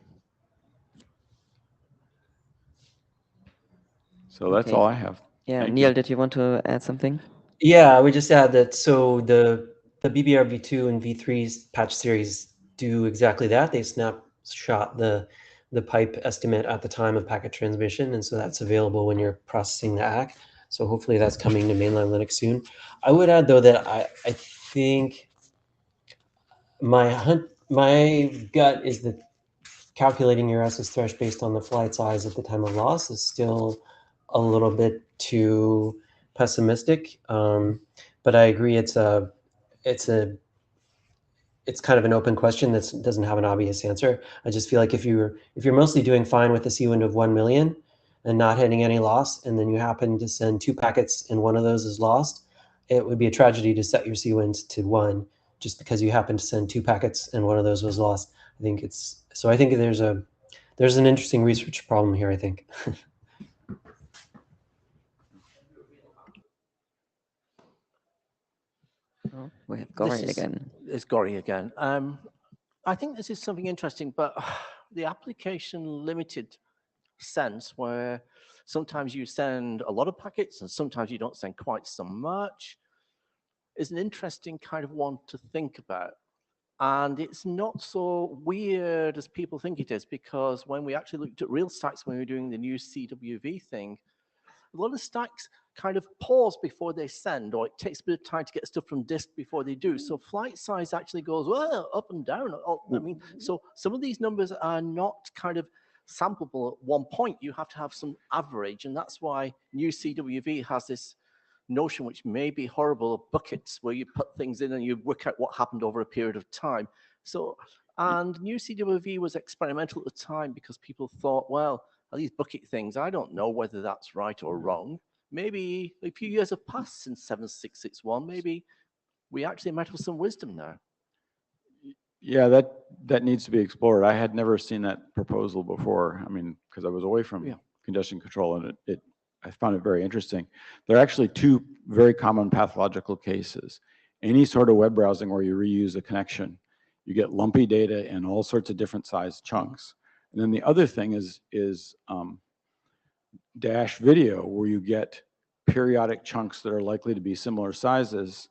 So that's Okay. all I have. Yeah, Thank Neil, you. did you want to add something? Yeah, I would just add that so the BBR v2 and v3's patch series do exactly that. They snapshot the pipe estimate at the time of packet transmission, and so that's available when you're processing the ACK. So hopefully that's coming to mainline Linux soon. I would add though that I think my gut is that calculating your SS thresh based on the flight size at the time of loss is still a little bit too pessimistic. But I agree, it's kind of an open question that doesn't have an obvious answer. I just feel like if you're mostly doing fine with a C-wind of 1 million and not hitting any loss, and then you happen to send 2 packets and one of those is lost, it would be a tragedy to set your C-wind to 1 just because you happen to send 2 packets and one of those was lost. I think there's an interesting research problem here, I think. Oh, we have Gory again. It's Gory again. I think this is something interesting, but the application limited sense where sometimes you send a lot of packets and sometimes you don't send quite so much is an interesting kind of one to think about. And it's not so weird as people think it is, because when we actually looked at real stacks when we were doing the new CWV thing, a lot of stacks kind of pause before they send, or it takes a bit of time to get stuff from disk before they do. So flight size actually goes up and down. I mean, so some of these numbers are not kind of sampleable at one point. You have to have some average, and that's why new CWV has this notion, which may be horrible, of buckets where you put things in and you work out what happened over a period of time. So, and new CWV was experimental at the time because people thought, well, these bucket things, I don't know whether that's right or wrong. Maybe a few years have passed since 7661. Maybe we actually might have some wisdom now. Yeah, that needs to be explored. I had never seen that proposal before. I mean, because I was away from congestion control, and I found it very interesting. There are actually 2 very common pathological cases. Any sort of web browsing where you reuse a connection, you get lumpy data in all sorts of different size chunks. And then the other thing is dash video, where you get periodic chunks that are likely to be similar sizes.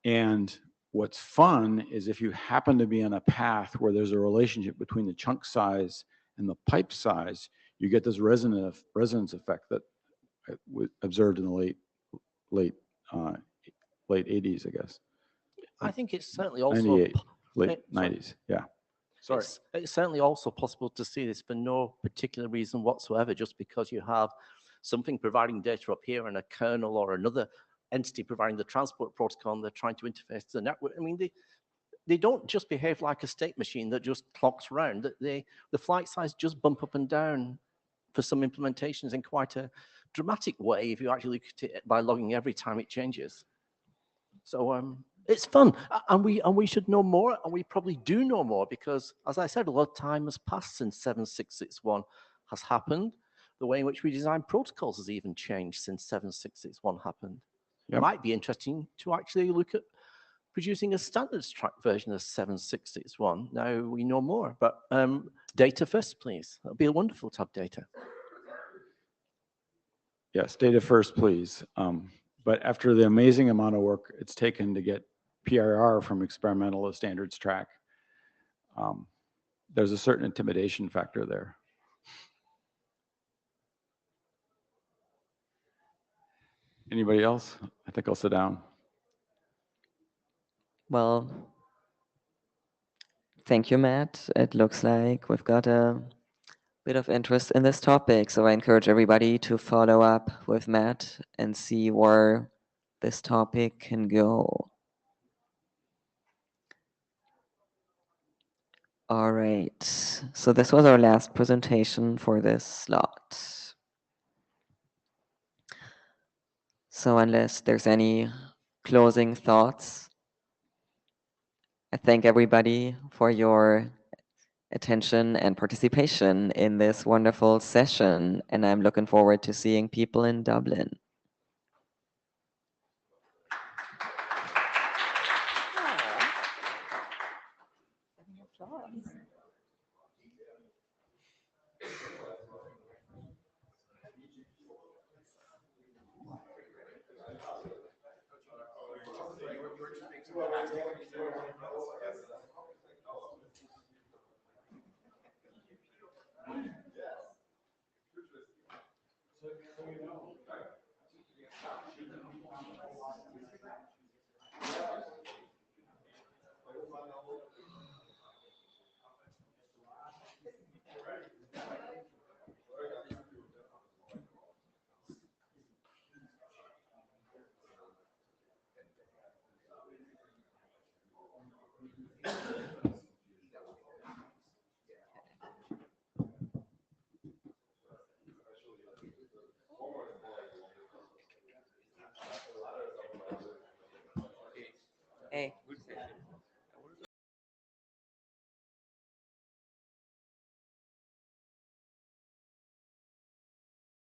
And what's fun is if you happen to be on a path where there's a relationship between the chunk size and the pipe size, you get this resonance effect that was observed in the late 80s, I guess. I think it's certainly also 98, late 90s. Yeah. Sorry. It's certainly also possible to see this for no particular reason whatsoever, just because you have something providing data up here and a kernel or another entity providing the transport protocol, and they're trying to interface to the network. I mean, they don't just behave like a state machine that just clocks around. The flight size just bump up and down for some implementations in quite a dramatic way if you actually look at it by logging every time it changes. So it's fun, and we should know more, and we probably do know more, because, as I said, a lot of time has passed since 7661 has happened. The way in which we design protocols has even changed since 7661 happened. It might be interesting to actually look at producing a standards track version of 7661. Now we know more, but data first, please. It'll be wonderful to have data. Yes, data first, please. But after the amazing amount of work it's taken to get PIR from experimental to standards track, there's a certain intimidation factor there. Anybody else? I think I'll sit down. Well, thank you, Matt. It looks like we've got a bit of interest in this topic, so I encourage everybody to follow up with Matt and see where this topic can go. All right, so this was our last presentation for this slot. So unless there's any closing thoughts, I thank everybody for your attention and participation in this wonderful session, and I'm looking forward to seeing people in Dublin. Hey.